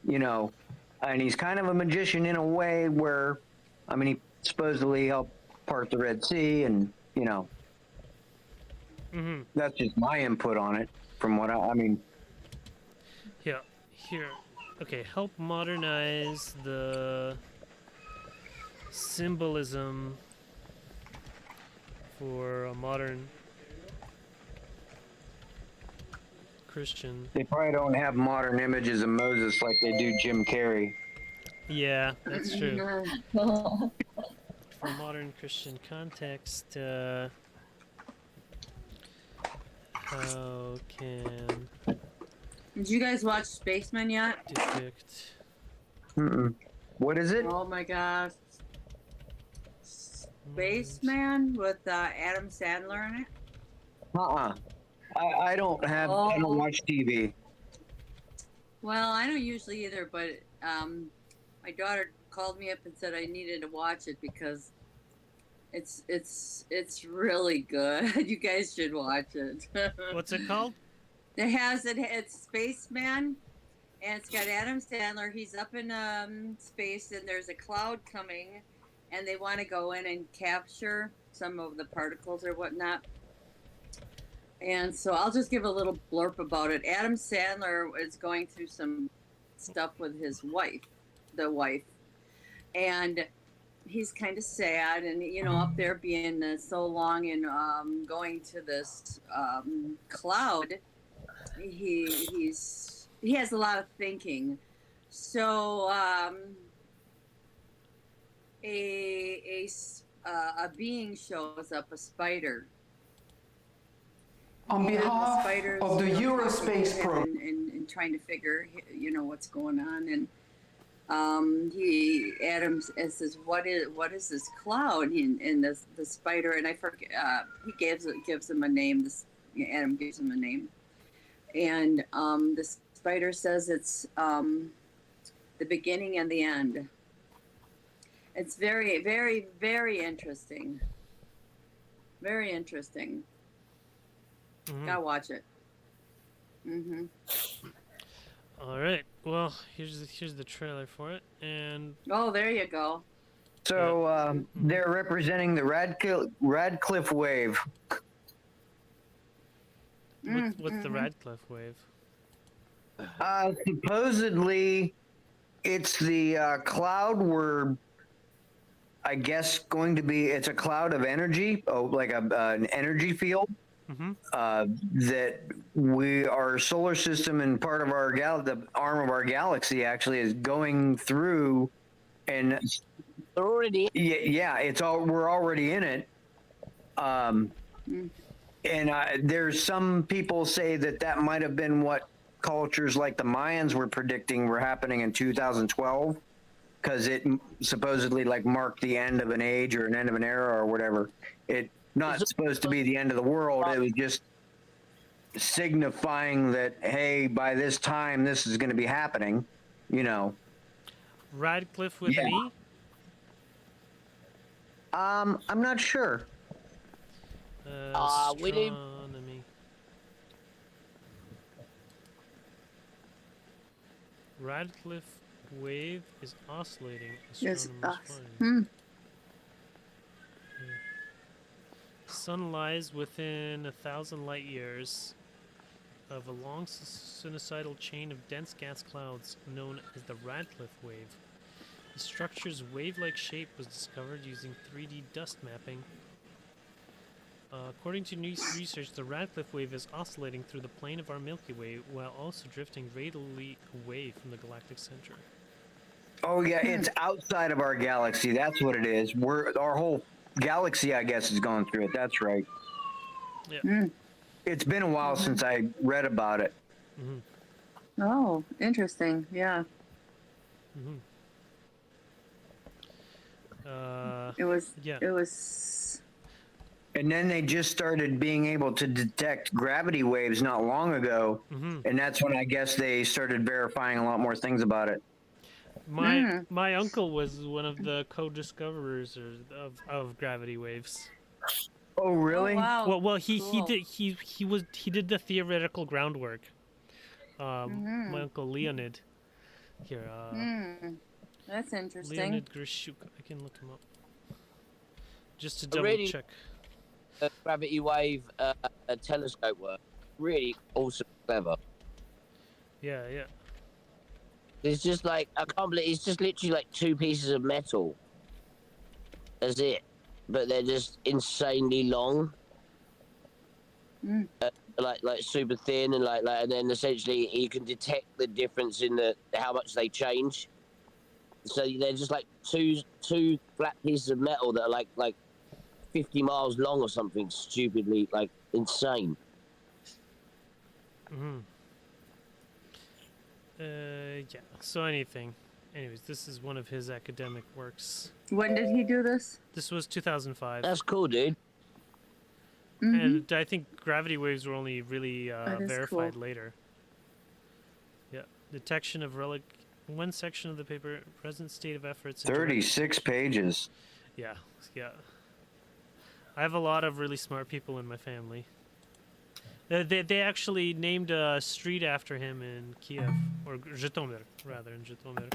and he's kind of a magician in a way where, I mean, he supposedly helped part the Red Sea, and that's just my input on it from what I mean. Yeah, here. Okay, help modernize the symbolism for a modern Christian. They probably don't have modern images of Moses like they do Jim Carrey. Yeah, that's true. Oh, For modern Christian context, how can Did you guys watch Spaceman yet? depict? Mm-mm. What is it? Oh my gosh. modern Spaceman with Adam Sandler in it. Uh-uh. I don't have. I don't Oh. watch TV. Well, I don't usually either, but my daughter called me up and said I needed to watch it because it's really good. You guys should watch it. What's it called? It's Spaceman, and it's got Adam Sandler. He's up in space, and there's a cloud coming, and they want to go in and capture some of the particles or whatnot. And so I'll just give a little blurb about it. Adam Sandler is going through some stuff with his wife, and he's kind of sad, and up there being so long and going to this cloud, he has a lot of thinking. So a being shows up, a spider. On behalf of the Eurospace program. And trying to figure, what's going on. And Adam says, what is this cloud? And the spider, and I forget, he gives him a name. Adam gives him a name. And the spider says it's the beginning and the end. It's very, very, very interesting. Very interesting. Gotta watch it. All right. Well, here's the trailer for it, and Oh, there you go. So they're representing the Radcliffe wave. what's the Radcliffe wave? Supposedly, it's the cloud we're, I guess, going to be. It's a cloud of energy, like an energy field. That our solar system and part of our the arm of our galaxy actually is going through, and They're already. yeah, we're already in it. And there's some people say that might have been what cultures like the Mayans were predicting were happening in 2012, because it supposedly marked the end of an age or an end of an era or whatever. It not supposed to be the end of the world. It was just signifying that, hey, by this time this is going to be happening, Radcliffe with an E? I'm not sure. William. Astronomy. Radcliffe wave is oscillating. Yes, Astronomers find. Hmm. Sun lies within 1,000 light years of a long sinusoidal chain of dense gas clouds known as the Radcliffe wave. The structure's wave-like shape was discovered using 3D dust mapping. According to new research, the Radcliffe wave is oscillating through the plane of our Milky Way while also drifting radially away from the galactic center. Oh yeah, it's outside of our galaxy. That's what it is. Our whole galaxy, I guess, is going through it. That's right. Yeah. It's been a while since I read about it. Oh, interesting. Yeah. It was. Yeah. It was. And then they just started being able to detect gravity waves not long ago, and that's when I guess they started verifying a lot more things about it. My uncle was one of the co-discoverers of gravity waves. Oh really? Oh, wow. Well, he Cool. did the theoretical groundwork. My uncle Leonid. Here, That's interesting. Leonid Grishuk. I can look him up. Just to double Really? check. The gravity wave telescope work. Really awesome, clever. Yeah. It's just I can't believe it's just literally two pieces of metal. That's it. But they're just insanely long. Like super thin and and then essentially you can detect the difference in how much they change. so they're just like two flat pieces of metal that are like 50 miles long or something stupidly like insane. Mm-hmm. Yeah. So anyways, this is one of his academic works. When did he do this? This was 2005. That's cool, dude. And I think gravity waves were only really That is verified cool. later. Yeah. Detection of relic. One section of the paper, present state of efforts. in direct- 36 pages. Yeah. Yeah. I have a lot of really smart people in my family. They actually named a street after him in Kiev, or Zhytomyr, rather, in Zhytomyr,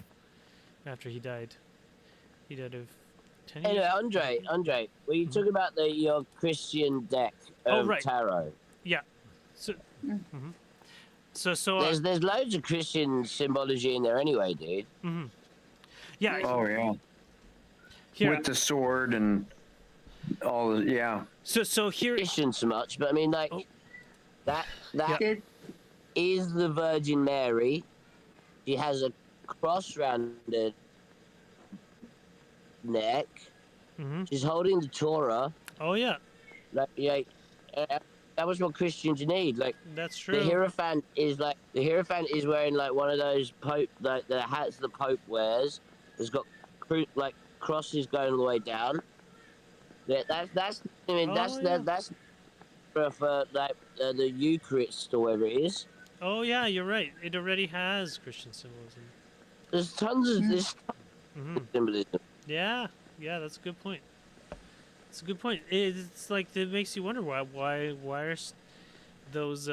after he died. He died of 10 Anyway, years? Andre, were you talking about your Christian deck of right. tarot? Yeah. So, There's loads of Christian symbology in there anyway, dude. yeah. Oh, yeah. Here, With the sword and all the, yeah. so here, Christian so much, but I mean, like, Oh. that Did is the Virgin Mary. She has a cross round her neck. She's holding the Torah. oh yeah, Like, yeah, that was what Christians need. Like, that's true. the Hierophant is wearing like one of those Pope, like the hats the Pope wears. It's got like crosses going all the way down. Yeah, that's I mean Oh, yeah. that's for like the Eucharist or whatever it is. Oh yeah, you're right. It already has Christian symbolism. There's tons of this symbolism. Yeah, that's a good point. It's a good point. It's like it makes you wonder why are those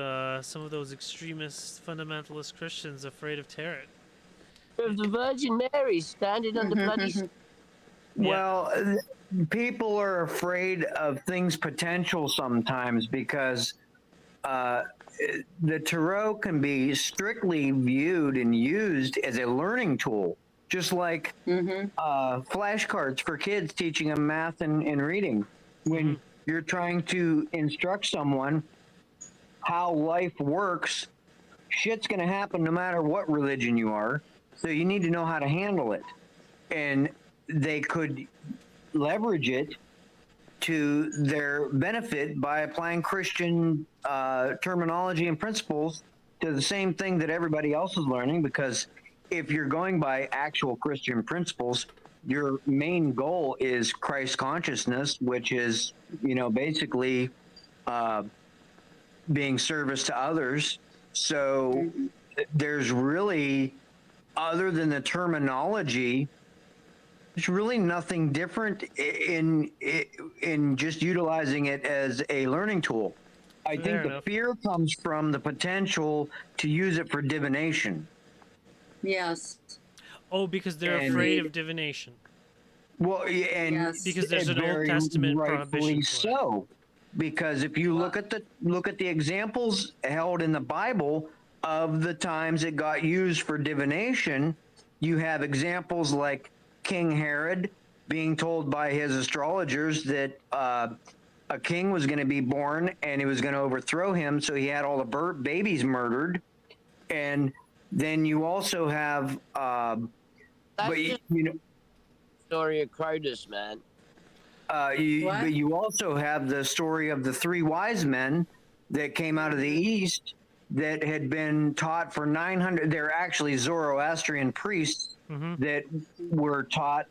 some of those extremist fundamentalist Christians afraid of tarot? Of the Virgin Mary standing on the bloody. Well, people are afraid of things potential sometimes because the tarot can be strictly viewed and used as a learning tool, just like flashcards for kids teaching them math and reading. When you're trying to instruct someone how life works, shit's going to happen no matter what religion you are. So you need to know how to handle it. And they could leverage it to their benefit by applying Christian terminology and principles to the same thing that everybody else is learning. Because if you're going by actual Christian principles, your main goal is Christ consciousness, which is, basically being service to others. So there's really, other than the terminology, there's really nothing different in just utilizing it as a learning tool. I Fair think the enough. fear comes from the potential to use it for divination. yes. Oh, because they're And- afraid of divination. Well, and Yes. Because there's an Old very Testament rightfully prohibition for it. so, because if you look at the examples held in the Bible of the times it got used for divination, you have examples like King Herod being told by his astrologers that a king was going to be born and he was going to overthrow him, so he had all the babies murdered. And then you also have, That's but just you story of Cronus, man. But you also have the story of the three wise men that came out of the east that had been taught for 900. They're actually Zoroastrian priests that were taught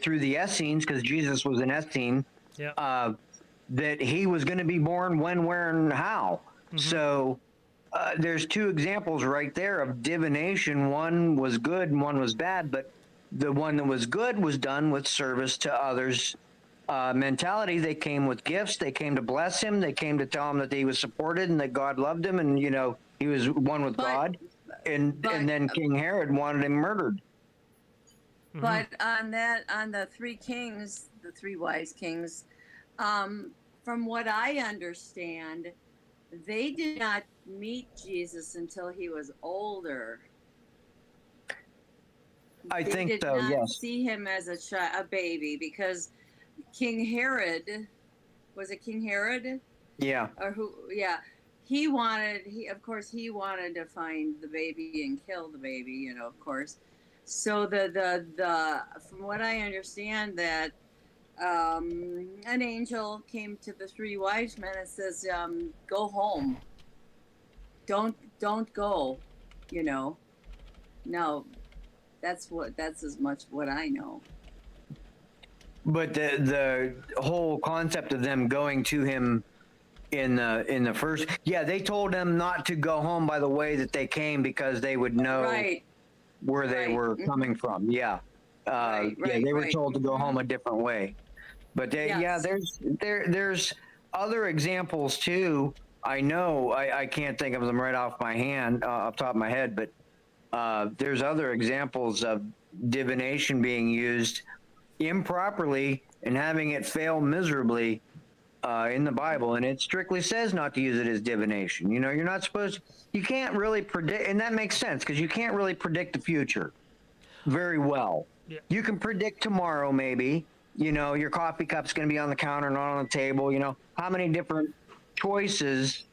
through the Essenes, because Jesus was an Essene. Yeah. That he was going to be born when, where, and how. So there's two examples right there of divination. One was good and one was bad, but the one that was good was done with service to others mentality. They came with gifts. They came to bless him. They came to tell him that he was supported and that God loved him, and he was one with God. And then King Herod wanted him murdered. But on the three kings, the three wise kings, from what I understand, they did not meet Jesus until he was older. I They think did so, not yes. see him as a baby, because King Herod, was it King Herod? Yeah. Or who? Yeah, he wanted to find the baby and kill the baby, of course. So the from what I understand that an angel came to the three wise men and says, "Go home. Don't go." You know. No, that's as much what I know. But the whole concept of them going to him in the first, yeah, they told them not to go home by the way that they came because they would know Right. where they Right. were coming from. Yeah. Right, Yeah, they were right. told to go home a different way. But yeah, Yes. there's other examples too. I know I can't think of them right off my hand, off the top of my head, but there's other examples of divination being used improperly and having it fail miserably in the Bible, and it strictly says not to use it as divination. You know, you're not supposed. You can't really predict, and that makes sense because you can't really predict the future very well. Yeah. You can predict tomorrow, maybe. You know, your coffee cup's going to be on the counter, not on the table. You know, how many different choices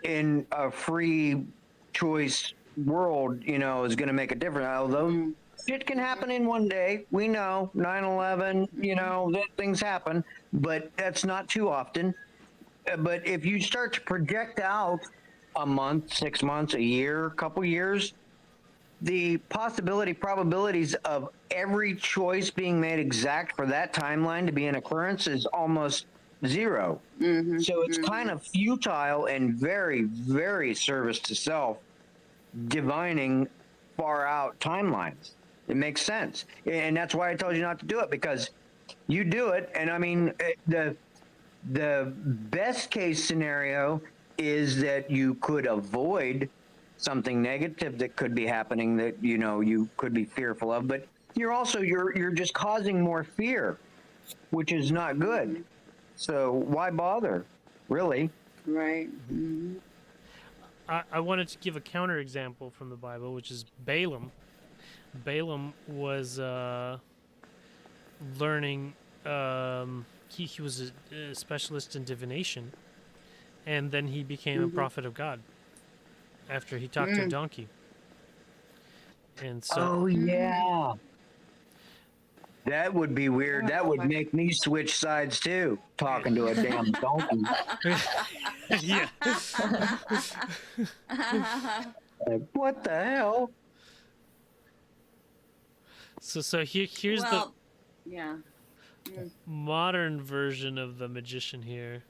in a free choice world, you know, is going to make a difference. Although it can happen in one day. We know 9/11, you know, that things happen, but that's not too often. But if you start to project out a month, 6 months, a year, a couple years, the probabilities of every choice being made exact for that timeline to be an occurrence is almost zero. So it's kind of futile and very, very service to self divining far out timelines. It makes sense. And that's why I told you not to do it, because you do it. And I mean, the best case scenario is that you could avoid something negative that could be happening that, you know, you could be fearful of, but you're just causing more fear, which is not good. So why bother, really? Right. I wanted to give a counter example from the Bible, which is Balaam. Balaam was learning. He was a specialist in divination, and then he became a prophet of God after he talked to a donkey. And so, Oh yeah, that would be weird. That would make me switch sides too. Talking to a damn donkey. yeah. Like, what the hell? So here's Well, yeah. the modern version of the magician here.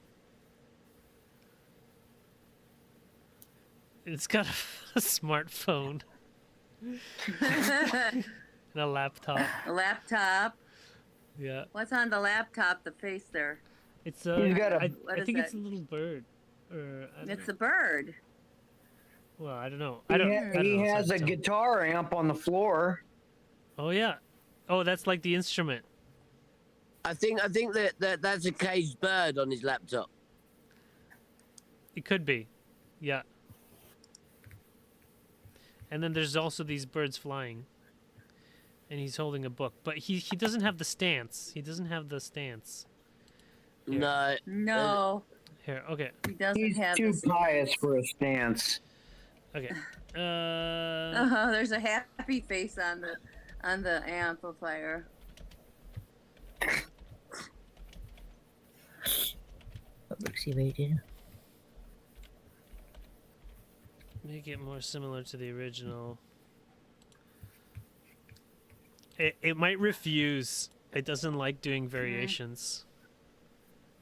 It's got a smartphone and a laptop. A laptop. Yeah, What's on the laptop? The face there. it's He's got a- What I is think that? it's a little bird. Or I don't It's know. a bird. Well, I don't know. I don't He know, has so a tell me. guitar amp on the floor. Oh yeah. Oh, that's like the instrument. I think that's a caged bird on his laptop. It could be. Yeah. And then there's also these birds flying. And he's holding a book. But he doesn't have the stance. He doesn't have the stance. Here. No. No, Here, okay. he doesn't He's have too this. pious for a stance. Okay. There's a happy face on the amplifier. What book's he reading? Make it more similar to the original. It might refuse. It doesn't like doing variations.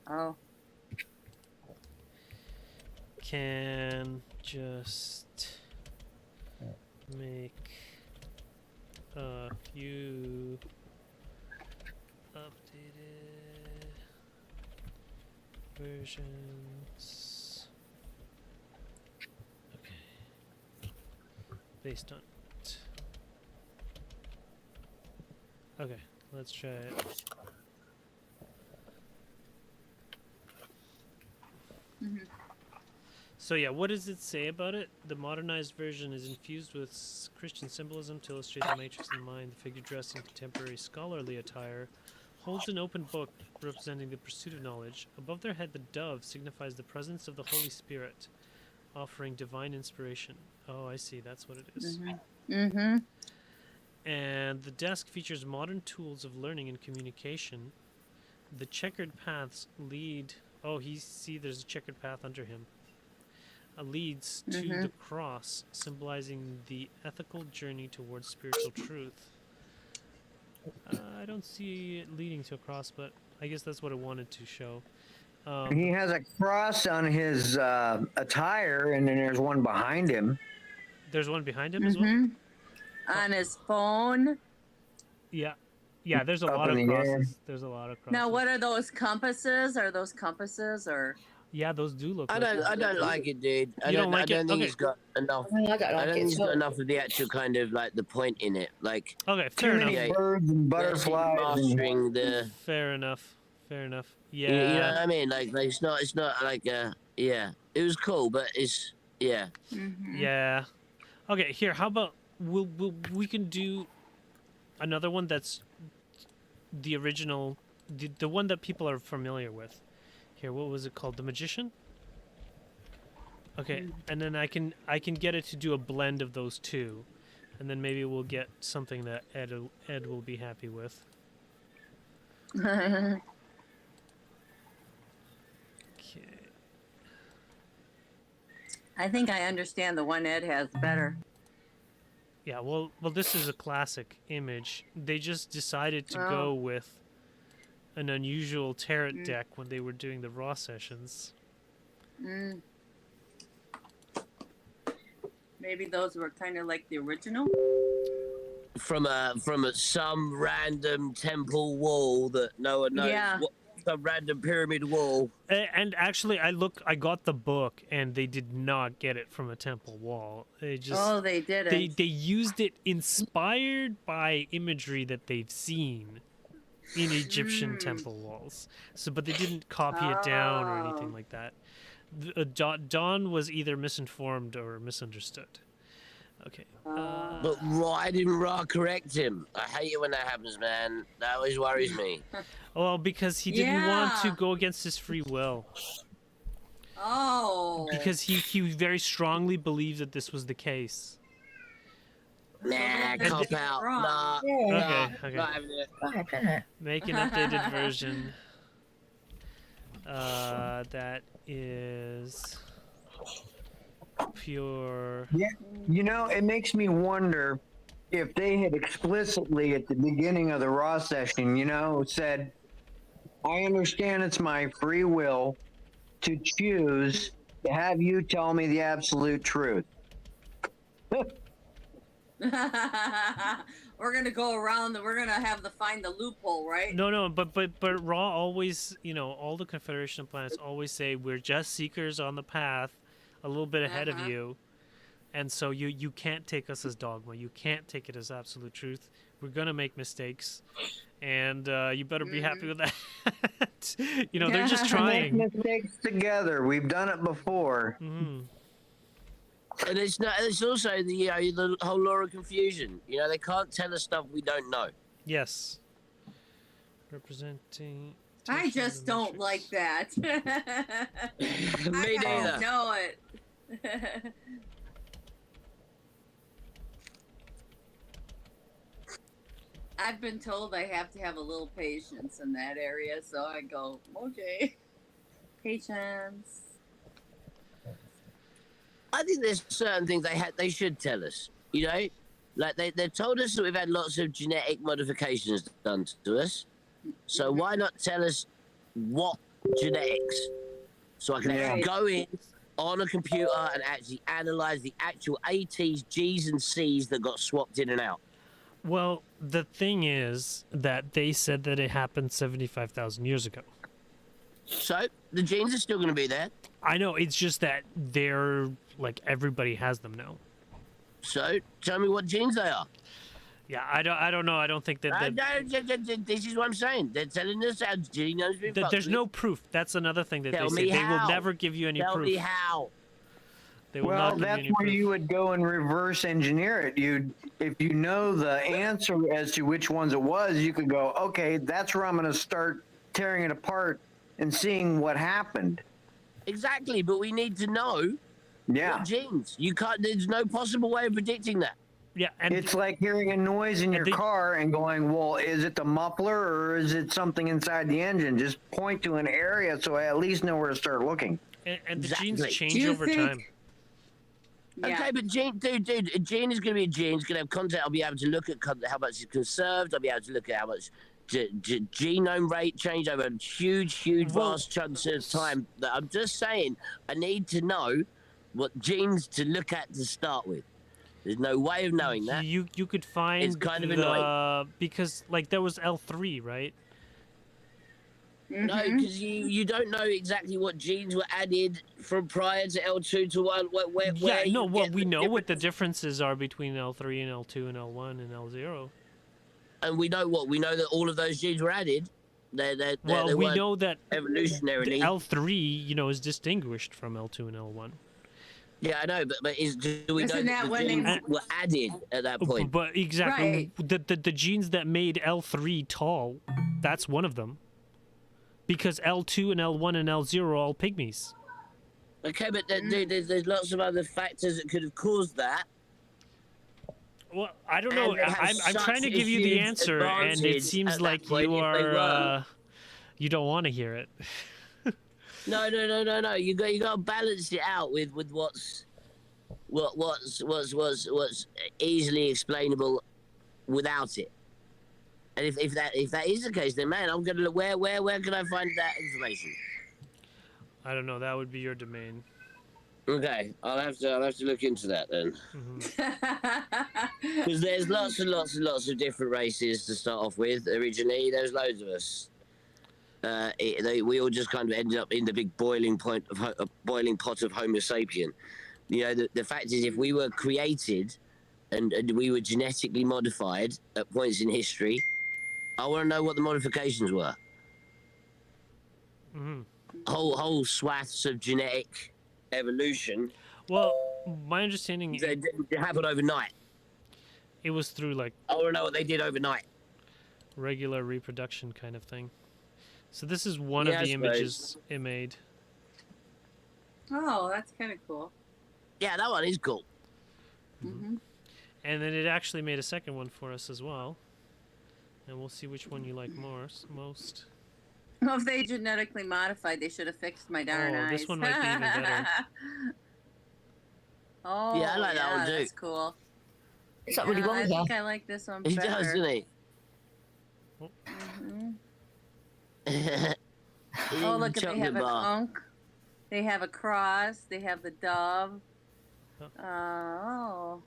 Oh. Can just make a few updated versions. Okay. Based on it. Okay, let's try it. So yeah, what does it say about it? The modernized version is infused with Christian symbolism to illustrate the matrix in the mind. The figure dressed in contemporary scholarly attire holds an open book representing the pursuit of knowledge. Above their head, the dove signifies the presence of the Holy Spirit, offering divine inspiration. Oh, I see. That's what it is. And the desk features modern tools of learning and communication. The checkered paths lead. Oh, there's a checkered path under him. Leads to the cross, symbolizing the ethical journey towards spiritual truth. I don't see it leading to a cross, but I guess that's what it wanted to show. He has a cross on his attire, and then there's one behind him. There's one behind him as well? On his phone. Yeah. Yeah, there's a lot of crosses. There's a lot of crosses. Now, what are those compasses? Are those compasses or? Yeah, those do look. I don't like it, dude. I You don't don't like I don't it? think Okay. it's got enough. I don't like I don't it. think it's So, got enough of the actual kind of like the point in it. Like Okay, Too fair many enough. Yeah. birds and butterflies. And, mastering the. Fair enough. Fair enough. You know what Yeah. I mean? Like it's not like yeah. It was cool, but it's yeah. Yeah. Okay, here, how about we can do another one that's the original, the one that people are familiar with. Here, what was it called? The Magician? Okay, and then I can get it to do a blend of those two. And then maybe we'll get something that Ed will be happy with. Okay. I think I understand the one Ed has better. Yeah, well, this is a classic image. They just decided to go with an unusual tarot deck when they were doing the raw sessions. Maybe those were kind of like the original. From some random temple wall that no one knows. Yeah. Some random pyramid wall. And actually, I got the book, and they did not get it from a temple wall. They just They didn't. they used it inspired by imagery that they've seen in Egyptian temple walls. So, but they didn't copy it down or anything like that. Don was either misinformed or misunderstood. Okay. But why didn't Ra correct him? I hate it when that happens, man. That always worries me. Well, because he didn't want to Yeah. go against his free will. Oh. Because he very strongly believed that this was the case. Nah, cop out. wrong. Nah, Yeah. Okay. not having it. what happened there? Make an updated version. That is pure. yeah, you know, it makes me wonder if they had explicitly at the beginning of the raw session, you know, said, "I understand it's my free will to choose to have you tell me the absolute truth." We're gonna go around. We're gonna have to find the loophole, right? No, but Raw always, all the Confederation planets always say we're just seekers on the path, a little bit ahead of you, and so you can't take us as dogma. You can't take it as absolute truth. We're gonna make mistakes, and you better be happy with that. They're just Make trying. mistakes together. We've done it before. Mhm. And it's not. It's also the whole law of confusion. They can't tell us stuff we don't know. Yes. Representing. I just don't like that. Me I neither. don't know it. I've been told I have to have a little patience in that area, so I go, okay, patience. I think there's certain things they should tell us. Like they told us that we've had lots of genetic modifications done to us. So why not tell us what genetics? So I can actually go in on a computer and actually analyze the actual ATs, Gs, and Cs that got swapped in and out. Well, the thing is that they said that it happened 75,000 years ago. So the genes are still going to be there. I know, it's just that they're, everybody has them now. So tell me what genes they are. Yeah, I don't know. I don't think that... This is what I'm saying. They're telling us our genomes been fucked there's with. no proof. That's another thing that Tell they say. me They will how. never give you any Tell proof. me how. They will Well, not give that's you any where proof. you would go and reverse engineer it. If you know the answer as to which ones it was, you could go, okay, that's where I'm going to start tearing it apart and seeing what happened. Exactly, but we need to know Yeah. what genes. You can't. There's no possible way of predicting that. Yeah, and It's like hearing a noise in your car and going, well, is it the muffler or is it something inside the engine? Just point to an area so I at least know where to start looking. and the genes Exactly. change Do you over think- time. Yeah. Okay, but a gene is going to be a gene. It's going to have content. I'll be able to look at how much is conserved. I'll be able to look at how much genome rate change over huge, Well, vast chunks of time. That I'm just saying, I need to know what genes to look at to start with. There's no way of knowing that. You could find It's kind of annoying. because like there was L3, right? No, because you don't know exactly what genes were added from prior to L2 to 1. Where Yeah, no, you well, get we the know what the differences. differences are between L3 and L2 and L1 and L0. And we know what? We know that all of those genes were added. They Well, we weren't know that evolutionarily. L3, is distinguished from L2 and L1. Yeah, I know, but do we know Isn't that that the when genes they- were added at that point? But exactly, Right. the genes that made L3 tall, that's one of them. Because L2 and L1 and L0 are all pygmies. Okay, but there's lots of other factors that could have caused that. Well, I don't know. And they have I'm such trying to a give you the huge answer, and it advantage seems at that like point you if they are. You don't want to hear it. No. You got to balance it out with what's easily explainable without it. And if that is the case, then man, I'm gonna look where can I find that information? I don't know. That would be your domain. Okay, I'll have to look into that then. Because there's lots and lots of different races to start off with. Originally, there's loads of us. We all just kind of ended up in the big boiling pot of Homo sapien. The fact is, if we were created and we were genetically modified at points in history, I want to know what the modifications were. Whole swaths of genetic evolution. Well, my understanding, They didn't happen overnight. it was through like I want to know what they did overnight. regular reproduction kind of thing. So this is one Yeah, of the I suppose. images it made. Oh, that's kind of cool. Yeah, that one is cool. Hmm. And then it actually made a second one for us as well. And we'll see which one you like most. Well, if they genetically modified, they should have fixed my darn Oh, eyes. this one might be even better. Oh, Yeah, I like that one too. That's cool. It's not really Yeah, wrong I here. think I like this one He better. does, doesn't he? Mhm. He's Oh, look, a they have a chocolate bar. conch. They have a cross. They have the dove. Oh. Oh.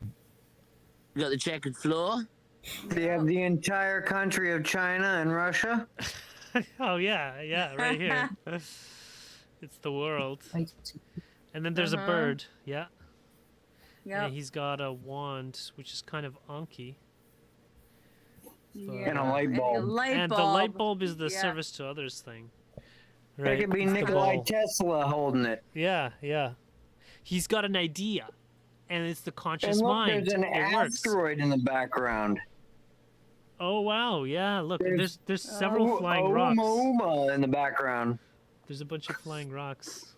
You got the checkered floor. They have the entire country of China and Russia. Oh yeah, right here. It's the world. And then there's a Uh-huh. bird. Yeah. Yep. Yeah, he's got a wand, which is kind of Anki. Yeah. And a light bulb. And the light bulb is the Yeah. service to others thing. That Right? could be It's the Nikolai ball. Tesla holding it. Yeah. He's got an idea, and it's the conscious And look, mind. there's an It works. asteroid in the background. Oh wow, yeah. Look, there's several flying rocks. Uma in the background. There's a bunch of flying rocks.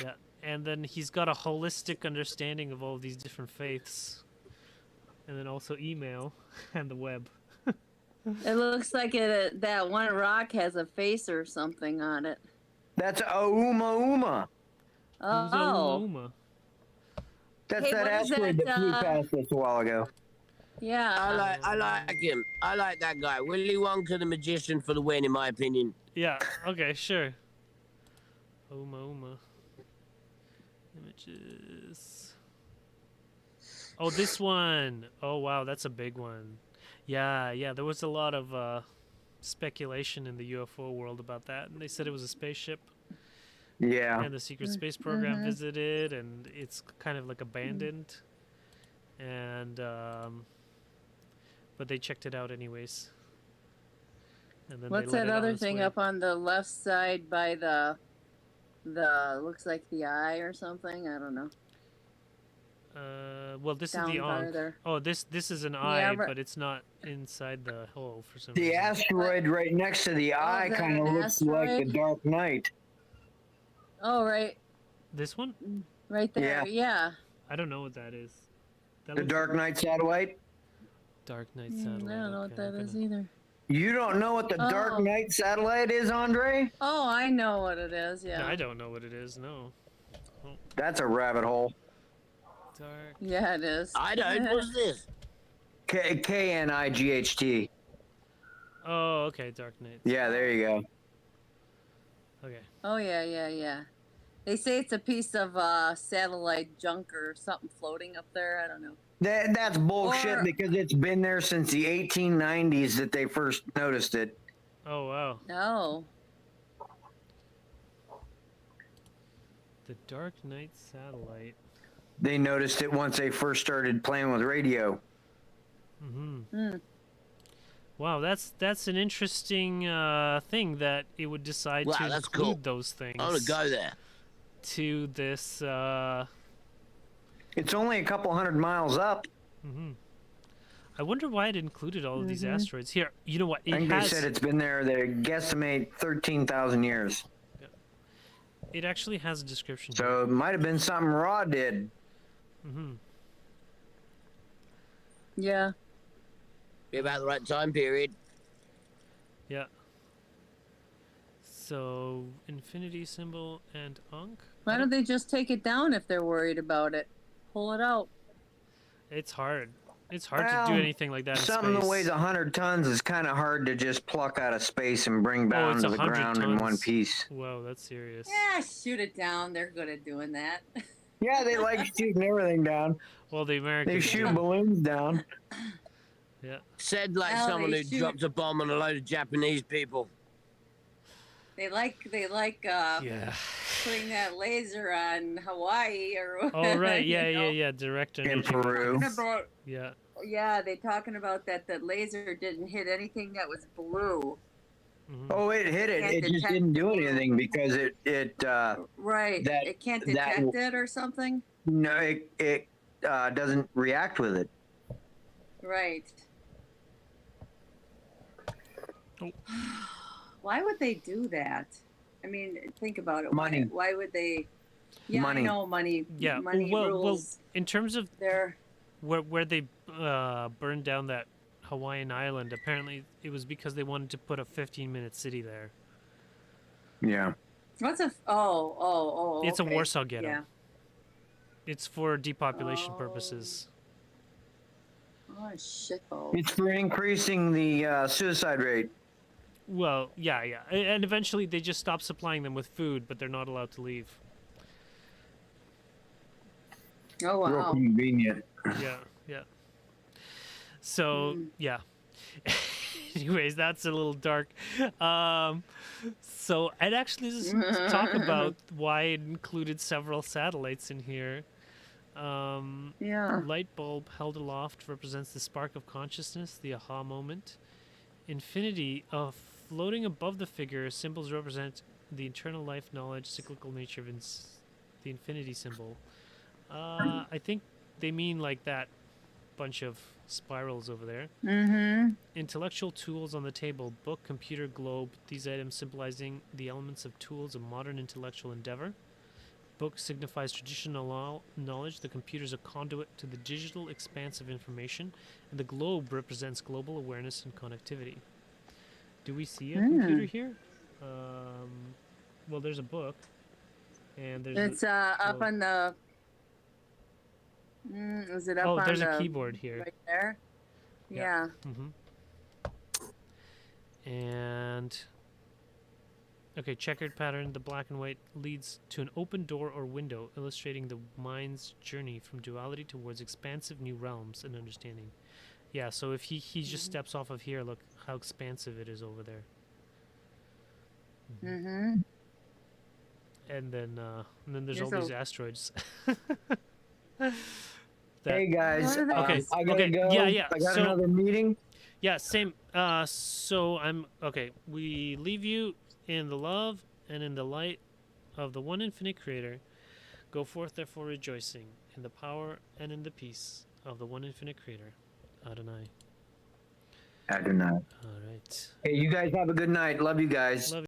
Yeah, and then he's got a holistic understanding of all these different faiths, and then also email and the web. It looks like that one rock has a face or something on it. That's Uma. Who's Oh. Uma? That's Hey, that what is asteroid that, that flew past us a while ago. Yeah. I like him. I like that guy. Willy Wonka the magician for the win, in my opinion. Yeah. Okay. Sure. Uma. Images. Oh, this one. Oh wow, that's a big one. Yeah. There was a lot of speculation in the UFO world about that, and they said it was a spaceship. Yeah. And the secret space program visited, and it's kind of like abandoned. And but they checked it out anyways. And then What's they let that it on other its thing way. up on the left side by the looks like the eye or something? I don't know. Well, this Down is the Ankh. farther. Oh, this is an Yeah, eye, right. but it's not inside the hole for some The reason. asteroid right next to the eye is that kind of an looks like the asteroid? Dark Knight. Oh, right This one? there. Yeah. I don't know what that is. That The looks Dark Knight satellite? Dark Knight I satellite. don't know what okay, that I'm is gonna- either. You don't know what the Dark Oh. Knight satellite is, Andre? Oh, I know what it is. Yeah. I don't know what it is. No. That's a rabbit hole. Dark. Yeah, it is. I don't. What's this? Knight. Oh, okay. Dark Knight. Yeah, there you go. Okay. Oh yeah. They say it's a piece of satellite junk or something floating up there. I don't know. That's bullshit Or- because it's been there since the 1890s that they first noticed it. Oh wow. No. The Dark Knight satellite. They noticed it once they first started playing with radio. Mm-hmm. Wow, that's an interesting thing that it would decide Wow, to that's include cool. those things I want to go there. to this. It's only a couple hundred miles up. Mhm. I wonder why it included all of these asteroids. Here, you know what? I It think has. they said it's been there, they guesstimate 13,000 years. It actually has a description. here. So it might have been something Raw did. Mm-hmm. Yeah. Be about the right time period. Yeah. So infinity symbol and Ankh. Why don't they just take it down if they're worried about it? Pull it out. It's hard. It's hard to Well, do anything like that in Something space. that weighs 100 tons is kind of hard to just pluck out of space and bring down it's to the 100 ground in one tons. piece. Whoa, that's serious. Yeah, shoot it down. They're good at doing that. Yeah, they like shooting everything down. Well, the Americans. They shoot do. balloons down. Yeah. Said like Well, someone they who shoot- dropped a bomb on a load of Japanese people. They like Yeah. putting that laser on Hawaii or Oh right. you Yeah. know? Yeah. Direct In energy. Peru. Talking about, Yeah. yeah, they talking about that the laser didn't hit anything that was blue. Mhm. Oh, it hit it. Can't It just detect didn't do blue. anything because it Right. That- it can't that- detect it or something. no, it doesn't react with it. Right. Oh. Why would they do that? I mean, think about it. Money. Why would they? Yeah, Money. I know money. Yeah. Money well, rules. in terms of They're where they burned down that Hawaiian island, apparently it was because they wanted to put a 15-minute city there. Yeah. what's a oh. It's a okay. Warsaw ghetto. Yeah. It's for depopulation Oh. purposes. Oh shithole. It's for increasing the suicide rate. Well, yeah. And eventually they just stop supplying them with food, but they're not allowed to leave. Oh Real wow. convenient. Yeah. So, yeah. Anyways, that's a little dark. So I'd actually just talk about why it included several satellites in here. Yeah. Light bulb held aloft represents the spark of consciousness, the aha moment. Infinity, floating above the figure, symbols represent the eternal life, knowledge, cyclical nature of the infinity symbol. I think they mean like that bunch of spirals over there. Mm-hmm. Intellectual tools on the table, book, computer, globe, these items symbolizing the elements of tools of modern intellectual endeavor. Book signifies traditional knowledge, the computer is a conduit to the digital expanse of information, and the globe represents global awareness and connectivity. Do we see a computer here? Well, there's a book, and there's It's up globe. on the. Is it up on there's the? a keyboard here. Right there. Yeah. Yeah. And okay, checkered pattern, the black and white leads to an open door or window, illustrating the mind's journey from duality towards expansive new realms and understanding. Yeah, so if he just steps off of here, look how expansive it is over there. Mm-hmm. And then there's There's all these a- asteroids. Hey guys, What are they? Okay, I gotta okay, go. yeah. I got So- another meeting. Yeah, same. So I'm okay. We leave you in the love and in the light of the one infinite Creator. Go forth, therefore, rejoicing in the power and in the peace of the one infinite Creator. Adonai. Adonai. All right. Hey, you guys have a good night. Love you guys. Love